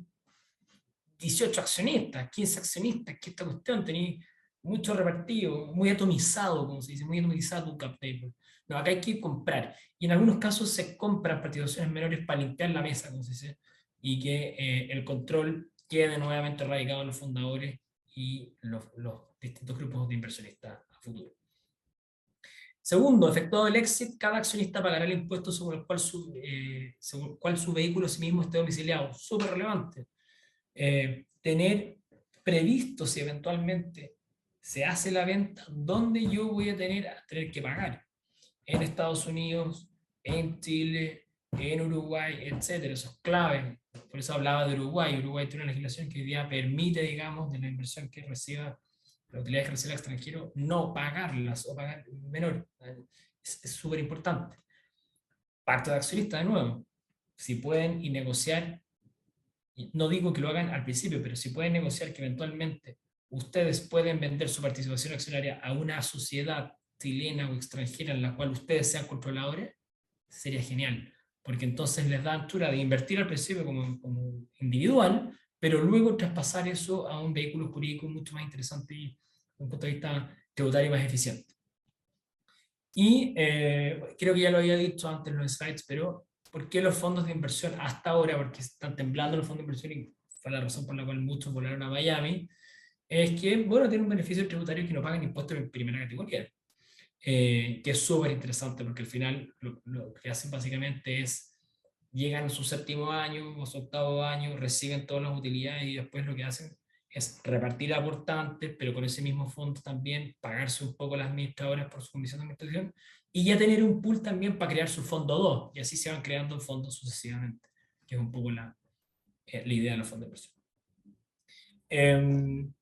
18 accionistas, 15 accionistas, que esta cuestión tenéis mucho repartido, muy atomizado, como se dice, muy atomizado tu cap table. No, acá hay que comprar. Y en algunos casos se compran participaciones menores para limpiar la mesa, como se dice, y que el control quede nuevamente radicado en los fundadores y los distintos grupos de inversionistas a futuro. Segundo, efectuado el exit, cada accionista pagará el impuesto sobre el cual su vehículo en sí mismo esté domiciliado. Súper relevante. Tener previsto si eventualmente se hace la venta, dónde yo voy a tener que pagar. En Estados Unidos, en Chile, en Uruguay, etcétera. Eso es clave. Por eso hablaba de Uruguay. Uruguay tiene una legislación que hoy día permite, digamos, de la inversión que reciba, la utilidad que reciba el extranjero, no pagarlas o pagar menor. Es súper importante. Pacto de accionistas, de nuevo. Si pueden y negociar, no digo que lo hagan al principio, pero si pueden negociar que eventualmente ustedes pueden vender su participación accionaria a una sociedad chilena o extranjera en la cual ustedes sean controladores, sería genial, porque entonces les da altura de invertir al principio como individual, pero luego traspasar eso a un vehículo jurídico mucho más interesante y desde un punto de vista tributario más eficiente. Y creo que ya lo había dicho antes en los slides, pero ¿Por qué los fondos de inversión hasta ahora, porque están temblando los fondos de inversión y fue la razón por la cual muchos volaron a Miami, es que, bueno, tienen un beneficio tributario que no pagan impuestos en primera categoría, que es súper interesante porque al final lo que hacen básicamente es llegan a su séptimo año o su octavo año, reciben todas las utilidades y después lo que hacen es repartir aportantes, pero con ese mismo fondo también pagarse un poco las administradoras por su comisión de administración y ya tener un pool también para crear su fondo 2 y así se van creando fondos sucesivamente, que es un poco la idea de los fondos de inversión.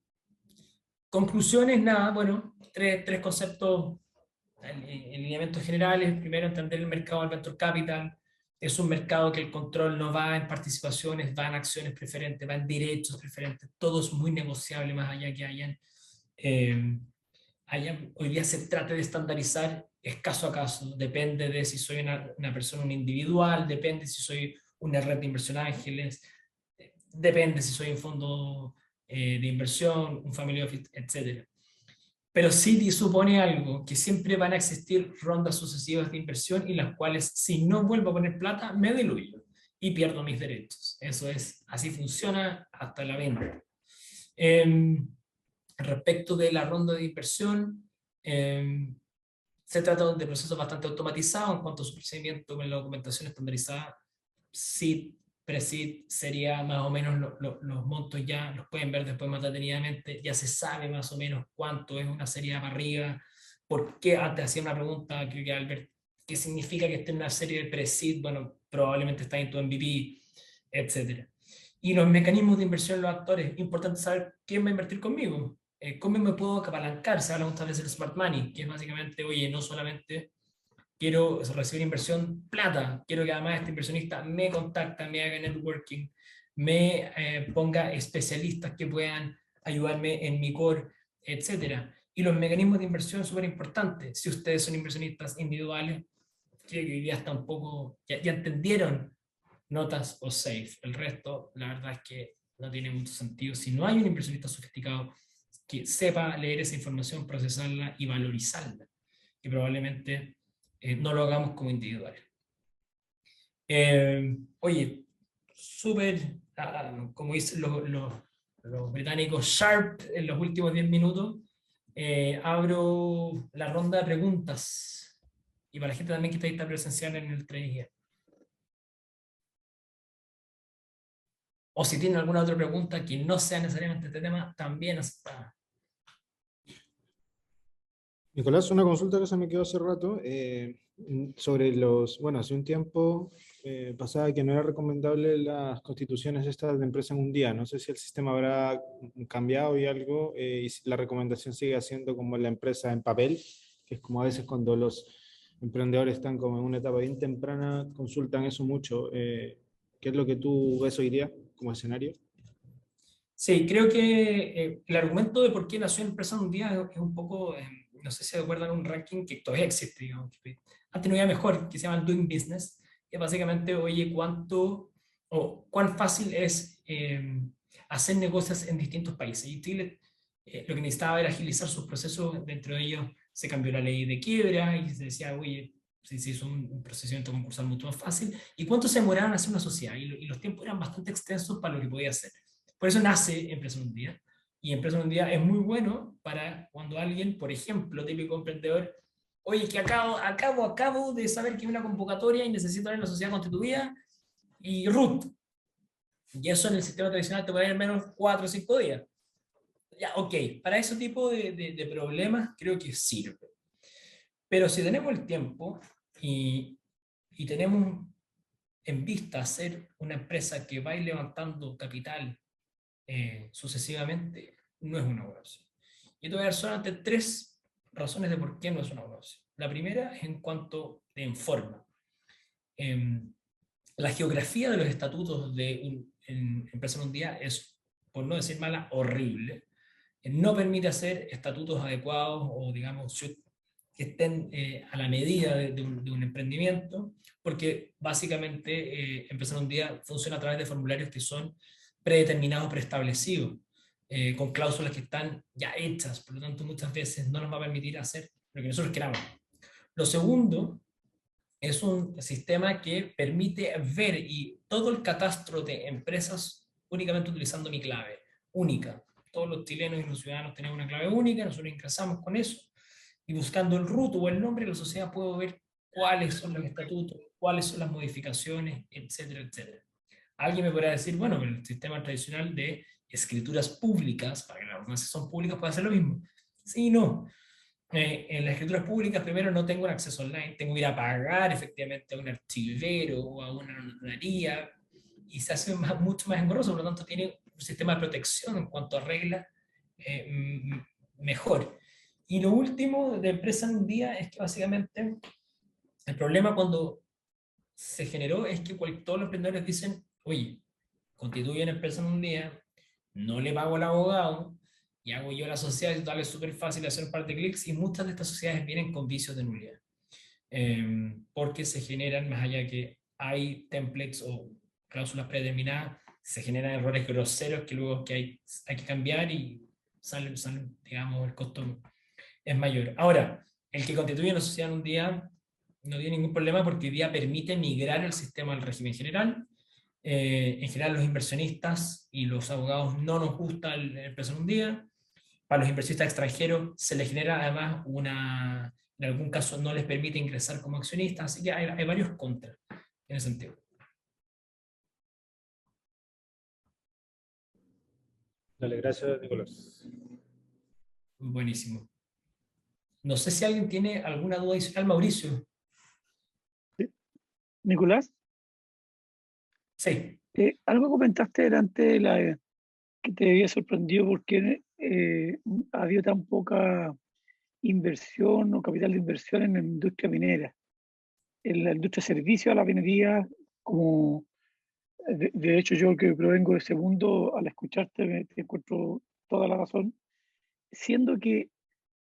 Conclusiones, nada, bueno, tres conceptos en lineamientos generales. Primero, entender el mercado del venture capital. Es un mercado que el control no va en participaciones, va en acciones preferentes, va en derechos preferentes. Todo es muy negociable, más allá que hoy día se trata de estandarizar, es caso a caso. Depende de si soy una persona, un individual, depende si soy una red de inversión ángeles, depende si soy un fondo de inversión, un family office, etc. Pero sí supone algo, que siempre van a existir rondas sucesivas de inversión y las cuales si no vuelvo a poner plata, me diluyo y pierdo mis derechos. Eso es, así funciona hasta la venta. Respecto de la ronda de inversión, se trata de procesos bastante automatizados en cuanto a su procedimiento con la documentación estandarizada. SID, Pre-SID sería más o menos los montos, ya los pueden ver después más detenidamente, ya se sabe más o menos cuánto es una serie para arriba. ¿Por qué? Antes hacía una pregunta, creo que Albert, ¿qué significa que esté en una serie de Pre-SID? Bueno, probablemente está en tu MVP, etc. Y los mecanismos de inversión en los actores, importante saber quién va a invertir conmigo, cómo me puedo apalancar. Se habla muchas veces del smart money, que es básicamente, oye, no solamente quiero recibir inversión plata, quiero que además este inversionista me contacte, me haga networking, me ponga especialistas que puedan ayudarme en mi core, etc. Y los mecanismos de inversión súper importantes. Si ustedes son inversionistas individuales, que hoy día está un poco, ya entendieron notas o safe. El resto, la verdad es que no tiene mucho sentido. Si no hay un inversionista sofisticado que sepa leer esa información, procesarla y valorizarla, y probablemente no lo hagamos como individuales. Oye, súper, como dicen los británicos, sharp en los últimos 10 minutos. Abro la ronda de preguntas y para la gente también que está presencial en el 3G. O si tienen alguna otra pregunta que no sea necesariamente este tema, también está. Nicolás, una consulta que se me quedó hace rato sobre bueno, hace un tiempo pasaba que no era recomendable las constituciones estas de empresa en un día. No sé si el sistema habrá cambiado y algo, y si la recomendación sigue siendo como la empresa en papel, que es como a veces cuando los emprendedores están como en una etapa bien temprana, consultan eso mucho. ¿Qué es lo que tú ves hoy día como escenario? Sí, creo que el argumento de por qué nació la empresa en un día es un poco, no sé si se acuerdan, un ranking que todavía existe, digamos, que antes no había mejor, que se llama el Doing Business, que básicamente, oye, cuánto o cuán fácil es hacer negocios en distintos países. Y Chile lo que necesitaba era agilizar sus procesos, dentro de ellos se cambió la ley de quiebra y se decía, oye, se hizo un procedimiento concursal mucho más fácil. ¿Y cuánto se demoraron a hacer una sociedad? Y los tiempos eran bastante extensos para lo que podía hacer. Por eso nace Empresa en un Día. Y Empresa en un Día es muy bueno para cuando alguien, por ejemplo, típico emprendedor, oye, que acabo de saber que hay una convocatoria y necesito ver la sociedad constituida y root. Y eso en el sistema tradicional te puede ir menos 4 o 5 días. Ya, ok, para ese tipo de problemas creo que sirve. Pero si tenemos el tiempo y tenemos en vista hacer una empresa que va a ir levantando capital sucesivamente, no es una buena opción. Y te voy a dar solamente 3 razones de por qué no es una buena opción. La primera es en cuanto de forma. La geografía de los estatutos de empresa en un día es, por no decir mala, horrible. No permite hacer estatutos adecuados o, digamos, que estén a la medida de un emprendimiento, porque básicamente Empresa en un Día funciona a través de formularios que son predeterminados, preestablecidos, con cláusulas que están ya hechas, por lo tanto muchas veces no nos va a permitir hacer lo que nosotros queramos. Lo segundo es un sistema que permite ver y todo el catastro de empresas únicamente utilizando mi clave, única. Todos los chilenos y los ciudadanos tenemos una clave única, nosotros ingresamos con eso y buscando el root o el nombre de la sociedad puedo ver cuáles son los estatutos, cuáles son las modificaciones, etcétera, etcétera. Alguien me podrá decir, bueno, el sistema tradicional de escrituras públicas, para que las ordenanzas son públicas, puede hacer lo mismo. Sí y no. En las escrituras públicas, primero, no tengo un acceso online, tengo que ir a pagar efectivamente a un archivero o a una notaría, y se hace mucho más engorroso, por lo tanto, tiene un sistema de protección en cuanto a reglas mejor. Y lo último de empresa en un día es que básicamente el problema cuando se generó es que todos los emprendedores dicen, oye, constituyo una empresa en un día, no le pago al abogado y hago yo la sociedad y tal, es súper fácil hacer un par de clics y muchas de estas sociedades vienen con vicios de nulidad. Porque se generan, más allá que hay templates o cláusulas predeterminadas, se generan errores groseros que luego hay que cambiar y salen, digamos, el costo es mayor. Ahora, el que constituye una sociedad en un día no tiene ningún problema porque hoy día permite migrar el sistema al régimen general. En general, los inversionistas y los abogados no nos gusta el empresa en un día. Para los inversionistas extranjeros se les genera además en algún caso no les permite ingresar como accionistas, así que hay varios contras en ese sentido. Dale, gracias, Nicolás. Buenísimo. No sé si alguien tiene alguna duda adicional, Mauricio. Nicolás, Sí. algo comentaste delante que te había sorprendido porque ha habido tan poca inversión o capital de inversión en la industria minera, en la industria de servicios a la minería, como de hecho yo que provengo de ese mundo, al escucharte te encuentro toda la razón, siendo que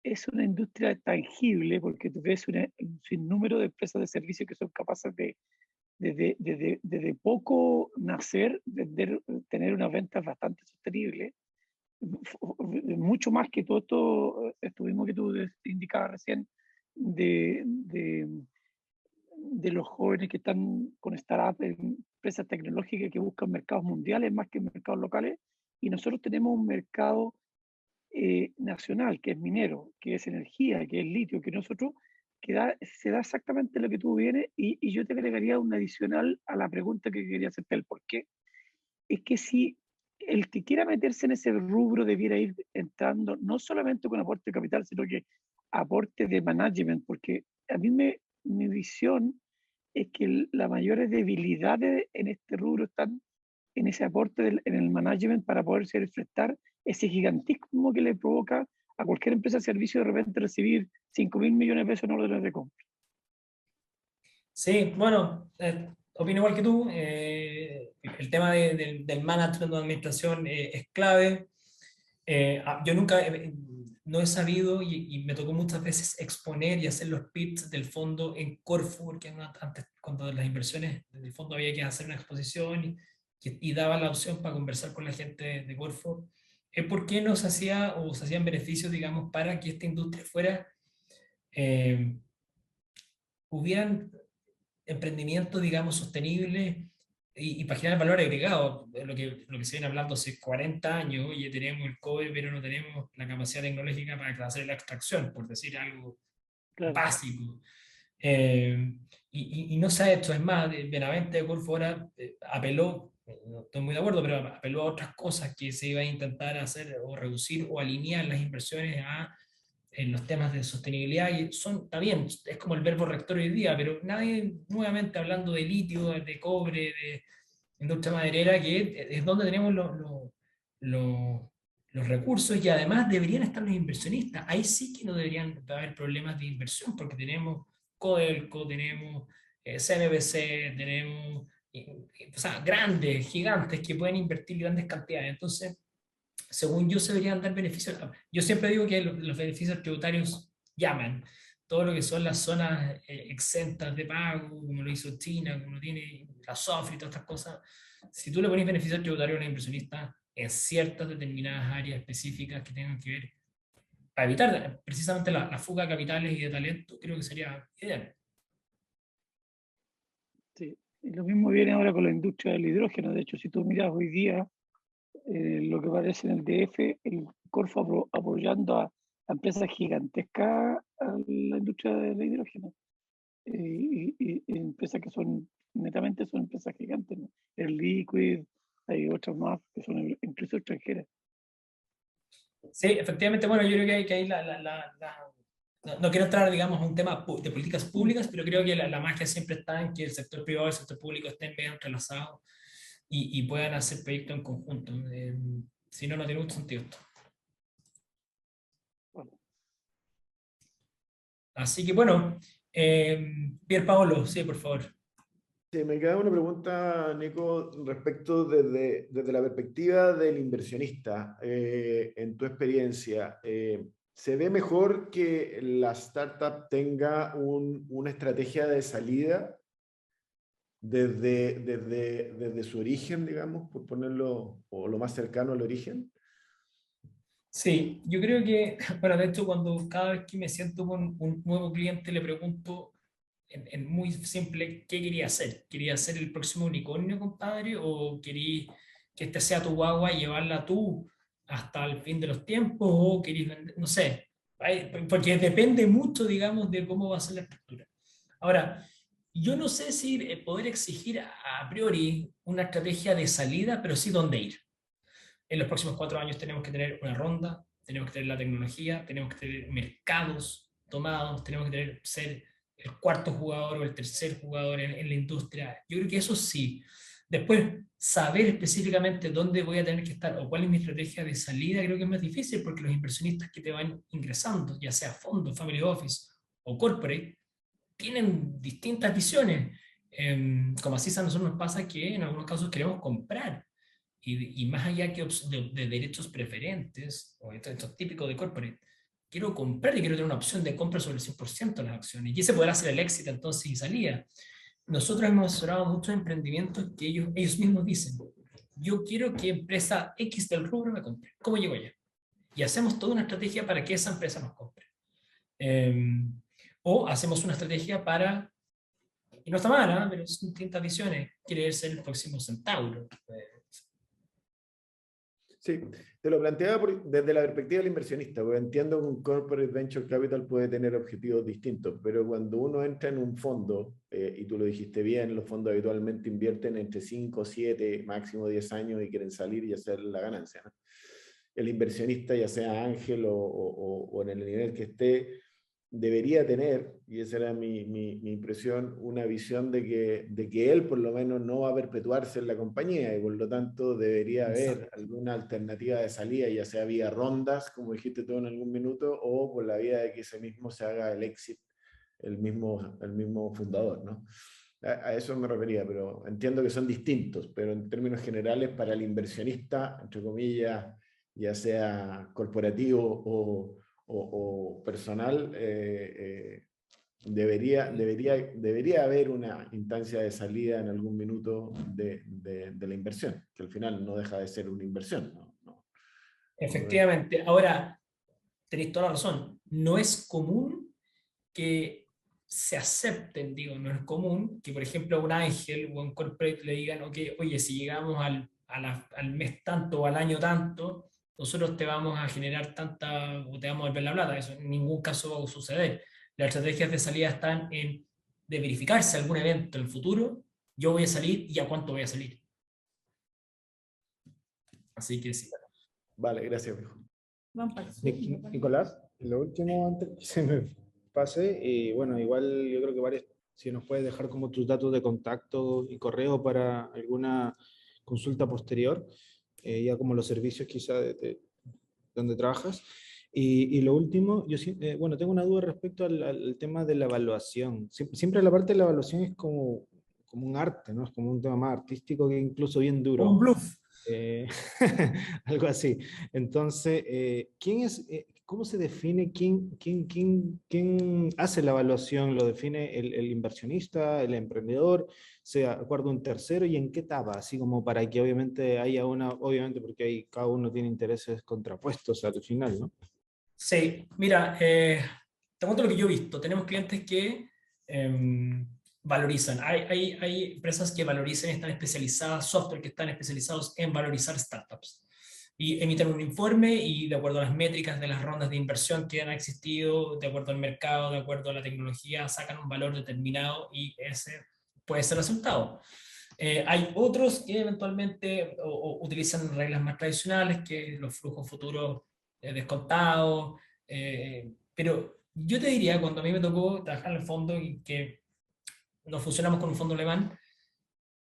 es una industria tangible porque tú ves un sinnúmero de empresas de servicios que son capaces de desde poco nacer, de tener unas ventas bastante sostenibles, mucho más que todo esto mismo que tú indicabas recién, de, de, de los jóvenes que están con startups, empresas tecnológicas que buscan mercados mundiales más que mercados locales, y nosotros tenemos un mercado nacional, que es minero, que es energía, que es litio, que nosotros, se da exactamente lo que tú vienes, y yo te agregaría un adicional a la pregunta que quería hacerte, el por qué. Es que si el que quiera meterse en ese rubro debiera ir entrando no solamente con aporte de capital, sino que aporte de management, porque a mí mi visión es que las mayores debilidades en este rubro están en ese aporte en el management para poder enfrentar ese gigantismo que le provoca a cualquier empresa de servicio de repente recibir 5.000 millones de pesos en órdenes de compra. Sí, bueno, opino igual que tú. El tema del management de administración es clave. Yo nunca no he sabido y me tocó muchas veces exponer y hacer los pitches del fondo en Corfo, porque antes, cuando las inversiones del fondo había que hacer una exposición y daba la opción para conversar con la gente de Corfo, ¿por qué no se hacía o se hacían beneficios, digamos, para que esta industria fuera, hubieran emprendimientos, digamos, sostenibles y para generar valor agregado, lo que se viene hablando hace 40 años, oye, tenemos el cobre, pero no tenemos la capacidad tecnológica para hacer la extracción, por decir algo Claro. básico. Y no se ha hecho, es más, Benavente de Corfo ahora apeló, no estoy muy de acuerdo, pero apeló a otras cosas que se iba a intentar hacer o reducir o alinear las inversiones en los temas de sostenibilidad, y está bien, es como el verbo rector hoy día, pero nadie nuevamente hablando de litio, de cobre, de industria maderera, que es donde tenemos los recursos y además deberían estar los inversionistas. Ahí sí que no deberían haber problemas de inversión porque tenemos Codelco, tenemos CMBC, tenemos o sea, grandes, gigantes que pueden invertir grandes cantidades. Entonces, según yo, se deberían dar beneficios. Yo siempre digo que los beneficios tributarios llaman. Todo lo que son las zonas exentas de pago, como lo hizo China, como lo tiene la SOFRI y todas estas cosas, si tú le pones beneficios tributarios a una inversionista en ciertas determinadas áreas específicas que tengan que ver, para evitar precisamente la fuga de capitales y de talento, creo que sería ideal. Y lo mismo viene ahora con la industria del hidrógeno. De hecho, si tú miras hoy día lo que aparece en el DF, el Corfo apoyando a empresas gigantescas a la industria del hidrógeno. Y empresas que son, netamente son empresas gigantes, ¿no? El Liquid, hay otras más que son incluso extranjeras. Sí, efectivamente, bueno, yo creo que ahí no quiero entrar, digamos, a un tema de políticas públicas, pero creo que la magia siempre está en que el sector privado y el sector público estén bien entrelazados y puedan hacer proyectos en conjunto. Si no, no tiene mucho sentido esto. Bueno, Así que bueno, Pier Paolo, sí, por favor. Sí, me queda una pregunta, Nico, respecto desde la perspectiva del inversionista. En tu experiencia, ¿se ve mejor que la startup tenga una estrategia de salida desde su origen, digamos, por ponerlo, o lo más cercano al origen? Sí, yo creo que, bueno, de hecho, cada vez que me siento con un nuevo cliente, le pregunto en muy simple, ¿qué quería hacer? ¿Quería ser el próximo unicornio, compadre? ¿O quería que este sea tu guagua y llevarla tú hasta el fin de los tiempos? ¿O querías vender? No sé, porque depende mucho, digamos, de cómo va a ser la estructura. Ahora, yo no sé si poder exigir a priori una estrategia de salida, pero sí dónde ir. En los próximos 4 años tenemos que tener una ronda, tenemos que tener la tecnología, tenemos que tener mercados tomados, tenemos que ser el cuarto jugador o el tercer jugador en la industria. Yo creo que eso sí. Después, saber específicamente dónde voy a tener que estar o cuál es mi estrategia de salida, creo que es más difícil porque los inversionistas que te van ingresando, ya sea fondo, family office o corporate, tienen distintas visiones. Como así a nosotros nos pasa que en algunos casos queremos comprar y más allá que de derechos preferentes, o esto es típico de corporate, quiero comprar y quiero tener una opción de compra sobre el 100% de las acciones. Y ese podrá ser el éxito entonces y salida. Nosotros hemos asesorado muchos emprendimientos que ellos mismos dicen, yo quiero que empresa X del rubro me compre. ¿Cómo llego allá? Y hacemos toda una estrategia para que esa empresa nos compre. O hacemos una estrategia para, y no está mal, pero son distintas visiones, quiere ser el próximo Centauro. Sí, te lo planteaba desde la perspectiva del inversionista, porque entiendo que un corporate venture capital puede tener objetivos distintos, pero cuando uno entra en un fondo, y tú lo dijiste bien, los fondos habitualmente invierten entre 5, 7, máximo 10 años y quieren salir y hacer la ganancia, ¿no? El inversionista, ya sea ángel o en el nivel que esté, debería tener, y esa era mi impresión, una visión de que él por lo menos no va a perpetuarse en la compañía y por lo tanto debería haber alguna alternativa de salida, ya sea vía rondas, como dijiste tú en algún minuto, o por la vía de que ese mismo se haga el exit, el mismo fundador, ¿no? A eso me refería, pero entiendo que son distintos, pero en términos generales para el inversionista, entre comillas, ya sea corporativo o personal, debería haber una instancia de salida en algún minuto de la inversión, que al final no deja de ser una inversión, ¿no? Efectivamente. Ahora, tenéis toda la razón. No es común que se acepten, digo, no es común que, por ejemplo, a un ángel o a un corporate le digan, ok, oye, si llegamos al mes tanto o al año tanto, nosotros te vamos a generar tanta, o te vamos a volver la plata. Eso en ningún caso va a suceder. Las estrategias de salida están de verificarse algún evento en el futuro, yo voy a salir y a cuánto voy a salir. Así que sí. Vale, gracias, viejo. Nicolás, lo último antes que se me pase, y bueno, igual yo creo que varios, si nos puedes dejar como tus datos de contacto y correo para alguna consulta posterior, ya como los servicios quizá de donde trabajas. Y lo último, bueno, tengo una duda respecto al tema de la evaluación. Siempre la parte de la evaluación es como un arte, ¿no? Es como un tema más artístico que incluso bien duro. Un bluff. Algo así. Entonces, ¿cómo se define quién hace la evaluación? ¿Lo define el inversionista, el emprendedor? ¿Se acuerda un tercero? ¿Y en qué etapa? Así como para que obviamente haya obviamente porque cada uno tiene intereses contrapuestos al final, ¿no? Sí, mira, te cuento lo que yo he visto. Tenemos clientes que valorizan. Hay empresas que valorizan y están especializadas, software que están especializados en valorizar startups. Y emiten un informe y de acuerdo a las métricas de las rondas de inversión que han existido, de acuerdo al mercado, de acuerdo a la tecnología, sacan un valor determinado y ese puede ser el resultado. Hay otros que eventualmente utilizan reglas más tradicionales, que los flujos futuros descontados, pero yo te diría, cuando a mí me tocó trabajar en el fondo y que nos fusionamos con un fondo alemán,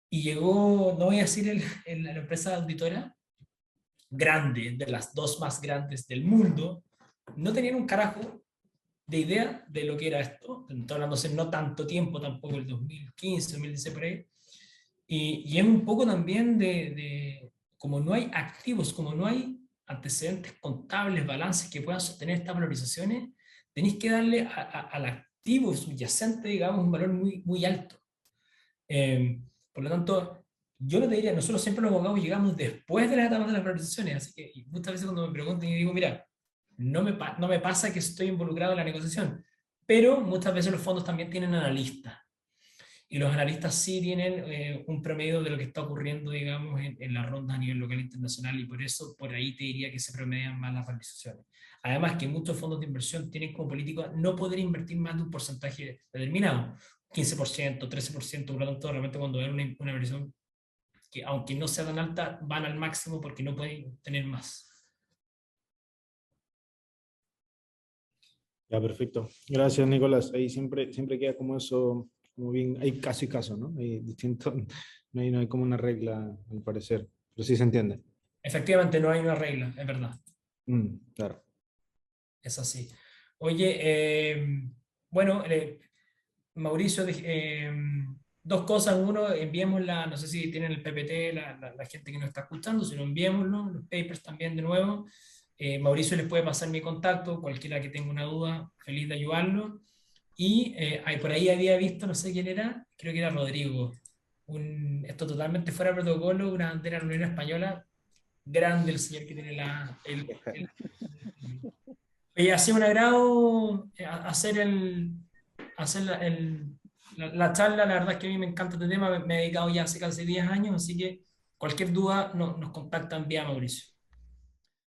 y llegó, no voy a decir la empresa auditora, grande, de las dos más grandes del mundo, no tenían un carajo de idea de lo que era esto, estoy hablando hace no tanto tiempo, tampoco el 2015, 2016 por ahí, y es un poco también como no hay activos, como no hay antecedentes contables, balances que puedan sostener estas valorizaciones, tenéis que darle al activo subyacente, digamos, un valor muy, muy alto. Por lo tanto, yo no te diría, nosotros siempre los abogados llegamos después de las etapas de las valorizaciones, así que y muchas veces cuando me preguntan y digo, mira, no me pasa que estoy involucrado en la negociación, pero muchas veces los fondos también tienen analistas, y los analistas sí tienen un promedio de lo que está ocurriendo, digamos, en las rondas a nivel local e internacional, y por eso, por ahí te diría que se promedian más las valorizaciones. Además que muchos fondos de inversión tienen como política no poder invertir más de un porcentaje determinado, 15%, 13%, por lo tanto, realmente cuando ven una inversión que aunque no sea tan alta, van al máximo porque no pueden tener más. Ya, perfecto. Gracias, Nicolás. Ahí siempre, siempre queda como eso, como bien, hay caso y caso, ¿no? Hay distinto, no hay como una regla, al parecer, pero sí se entiende. Efectivamente, no hay una regla, es verdad. Claro. Es así. Oye, bueno, Mauricio, dos cosas. Uno, enviémosla, no sé si tienen el PPT, la gente que nos está escuchando, si no enviémoslo, los papers también de nuevo. Mauricio les puede pasar mi contacto, cualquiera que tenga una duda, feliz de ayudarlo. Y por ahí había visto, no sé quién era, creo que era Rodrigo. Esto totalmente fuera de protocolo, una bandera de la Unión Española, grande el señor que tiene Oye, ha sido un agrado hacer la charla. La verdad es que a mí me encanta este tema. Me he dedicado ya hace casi 10 años, así que cualquier duda nos contactan vía Mauricio.